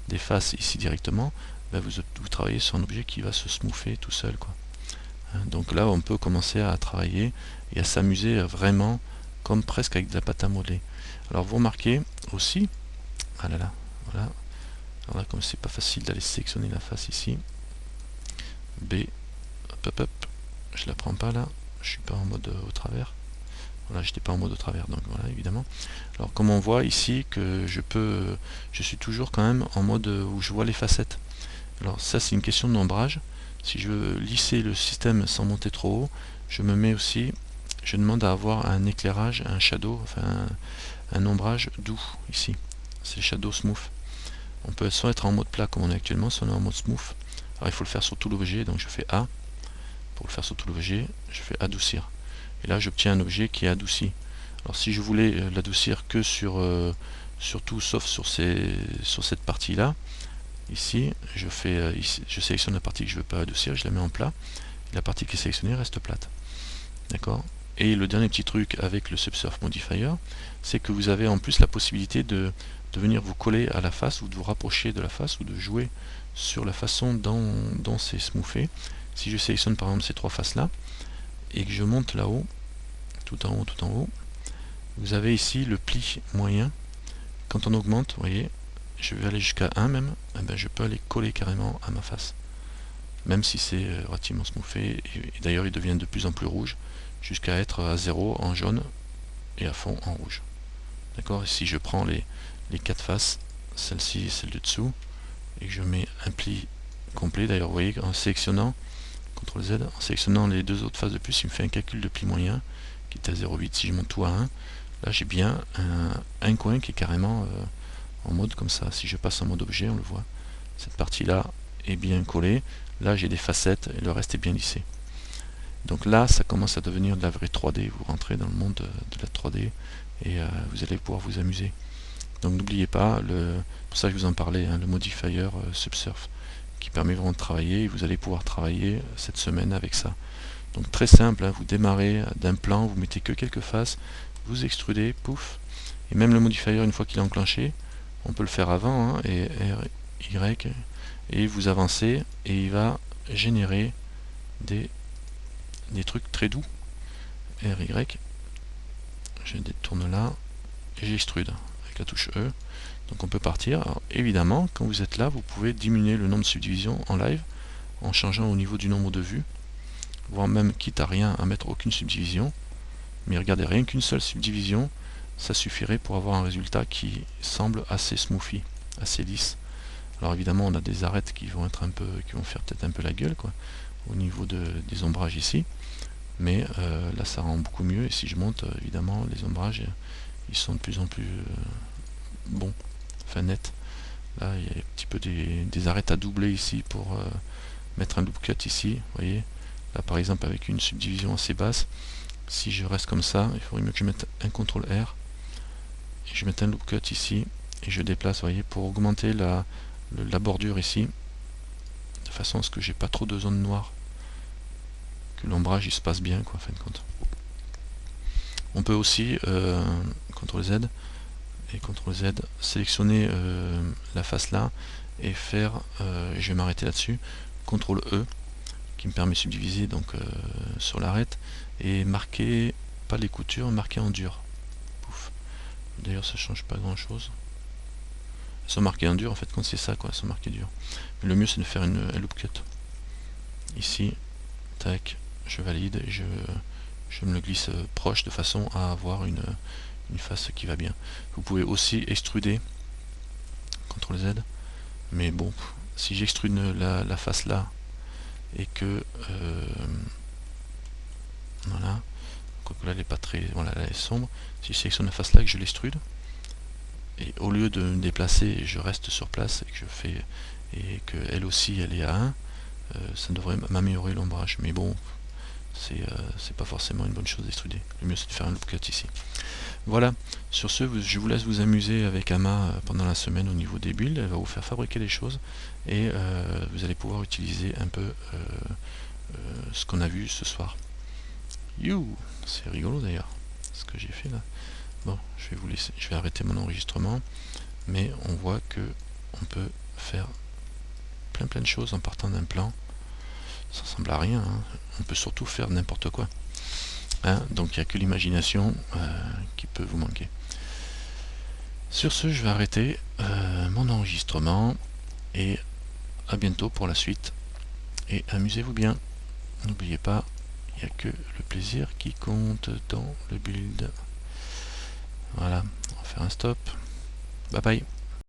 des faces ici directement, ben vous travaillez sur un objet qui va se smoother tout seul, quoi. Donc là on peut commencer à travailler et à s'amuser vraiment comme presque avec de la pâte à modeler. Alors vous remarquez aussi, ah là là, voilà, alors là comme c'est pas facile d'aller sélectionner la face ici, B, hop, je la prends pas là, je suis pas en mode au travers, voilà, j'étais pas en mode au travers, donc voilà, évidemment. Alors comme on voit ici que je suis toujours quand même en mode où je vois les facettes. Alors ça c'est une question de nombrage. Si je veux lisser le système sans monter trop haut, je demande à avoir un éclairage, un shadow, enfin un ombrage doux ici. C'est shadow smooth. On peut soit être en mode plat comme on est actuellement, soit on est en mode smooth. Alors il faut le faire sur tout l'objet, donc je fais A. Pour le faire sur tout l'objet, je fais adoucir. Et là j'obtiens un objet qui est adouci. Alors si je voulais l'adoucir que sur tout sauf sur cette partie là, ici je sélectionne la partie que je ne veux pas adoucir, je la mets en plat, et la partie qui est sélectionnée reste plate. D'accord. Et le dernier petit truc avec le Subsurf Modifier, c'est que vous avez en plus la possibilité de venir vous coller à la face, ou de vous rapprocher de la face, ou de jouer sur la façon dont c'est smoothé. Si je sélectionne par exemple ces trois faces là, et que je monte là-haut, tout en haut, vous avez ici le pli moyen. Quand on augmente, vous voyez, je vais aller jusqu'à 1 même, et ben je peux aller coller carrément à ma face. Même si c'est relativement smoothé, et d'ailleurs il devient de plus en plus rouge, jusqu'à être à 0 en jaune et à fond en rouge. D'accord. Et si je prends les 4 faces, celle-ci et celle de dessous, et que je mets un pli complet, d'ailleurs vous voyez en sélectionnant CTRL Z, en sélectionnant les 2 autres faces de plus, il me fait un calcul de pli moyen qui est à 0,8. Si je monte tout à 1, là j'ai bien un coin qui est carrément en mode comme ça. Si je passe en mode objet, on le voit, cette partie là est bien collée, là j'ai des facettes et le reste est bien lissé. Donc là ça commence à devenir de la vraie 3D, vous rentrez dans le monde de la 3D et vous allez pouvoir vous amuser. Donc n'oubliez pas, pour ça que je vous en parlais, hein, le modifier Subsurf qui permet vraiment de travailler, et vous allez pouvoir travailler cette semaine avec ça. Donc très simple, hein, vous démarrez d'un plan, vous mettez que quelques faces, vous extrudez, pouf, et même le modifier une fois qu'il est enclenché, on peut le faire avant, hein, et R, Y, et vous avancez, et il va générer des trucs très doux. R, Y, je détourne là, et j'extrude avec la touche E. Donc on peut partir. Alors, évidemment, quand vous êtes là, vous pouvez diminuer le nombre de subdivisions en live en changeant au niveau du nombre de vues, voire même quitte à rien, à mettre aucune subdivision. Mais regardez, rien qu'une seule subdivision, ça suffirait pour avoir un résultat qui semble assez smoothy, assez lisse. Alors évidemment, on a des arêtes qui vont être qui vont faire peut-être un peu la gueule, quoi, au niveau des ombrages ici. Mais là, ça rend beaucoup mieux. Et si je monte, évidemment, les ombrages, ils sont de plus en plus bons, enfin nets. Là, il y a un petit peu des arêtes à doubler ici pour mettre un loop cut ici. Vous voyez, là par exemple avec une subdivision assez basse, si je reste comme ça, il faudrait mieux que je mette un CTRL R et je mette un loop cut ici et je déplace, vous voyez, pour augmenter la bordure ici, de façon à ce que j'ai pas trop de zone noire, que l'ombrage il se passe bien, quoi, en fin de compte. On peut aussi CTRL Z et CTRL Z sélectionner la face là et faire, je vais m'arrêter là-dessus, CTRL E qui me permet de subdiviser donc sur l'arête et marquer pas les coutures, marquer en dur. Pouf. D'ailleurs ça change pas grand chose. Elles sont marquées en dur en fait, quand c'est ça quoi, elles sont marquées dur. Mais le mieux c'est de faire un loop cut. Ici, tac, je valide et je me le glisse proche de façon à avoir une face qui va bien. Vous pouvez aussi extruder, CTRL Z, mais bon, si j'extrude la face là et que voilà, quoique là elle est pas très, voilà, elle est sombre, si je sélectionne la face là et que je l'extrude, et au lieu de me déplacer, je reste sur place et que je fais, et que elle aussi elle est à 1, ça devrait m'améliorer l'ombrage, mais bon, c'est pas forcément une bonne chose d'extruder. Le mieux c'est de faire un loop cut ici. Voilà, sur ce, je vous laisse vous amuser avec Ama pendant la semaine au niveau des builds. Elle va vous faire fabriquer des choses et vous allez pouvoir utiliser un peu ce qu'on a vu ce soir. You, c'est rigolo d'ailleurs, ce que j'ai fait là. Bon, je vais vous laisser, je vais arrêter mon enregistrement, mais on voit que on peut faire plein de choses en partant d'un plan. Ça ressemble à rien, hein. On peut surtout faire n'importe quoi. Hein, donc il n'y a que l'imagination qui peut vous manquer. Sur ce, je vais arrêter mon enregistrement et à bientôt pour la suite. Et amusez-vous bien. N'oubliez pas, il n'y a que le plaisir qui compte dans le build. Voilà, on va faire un stop. Bye bye.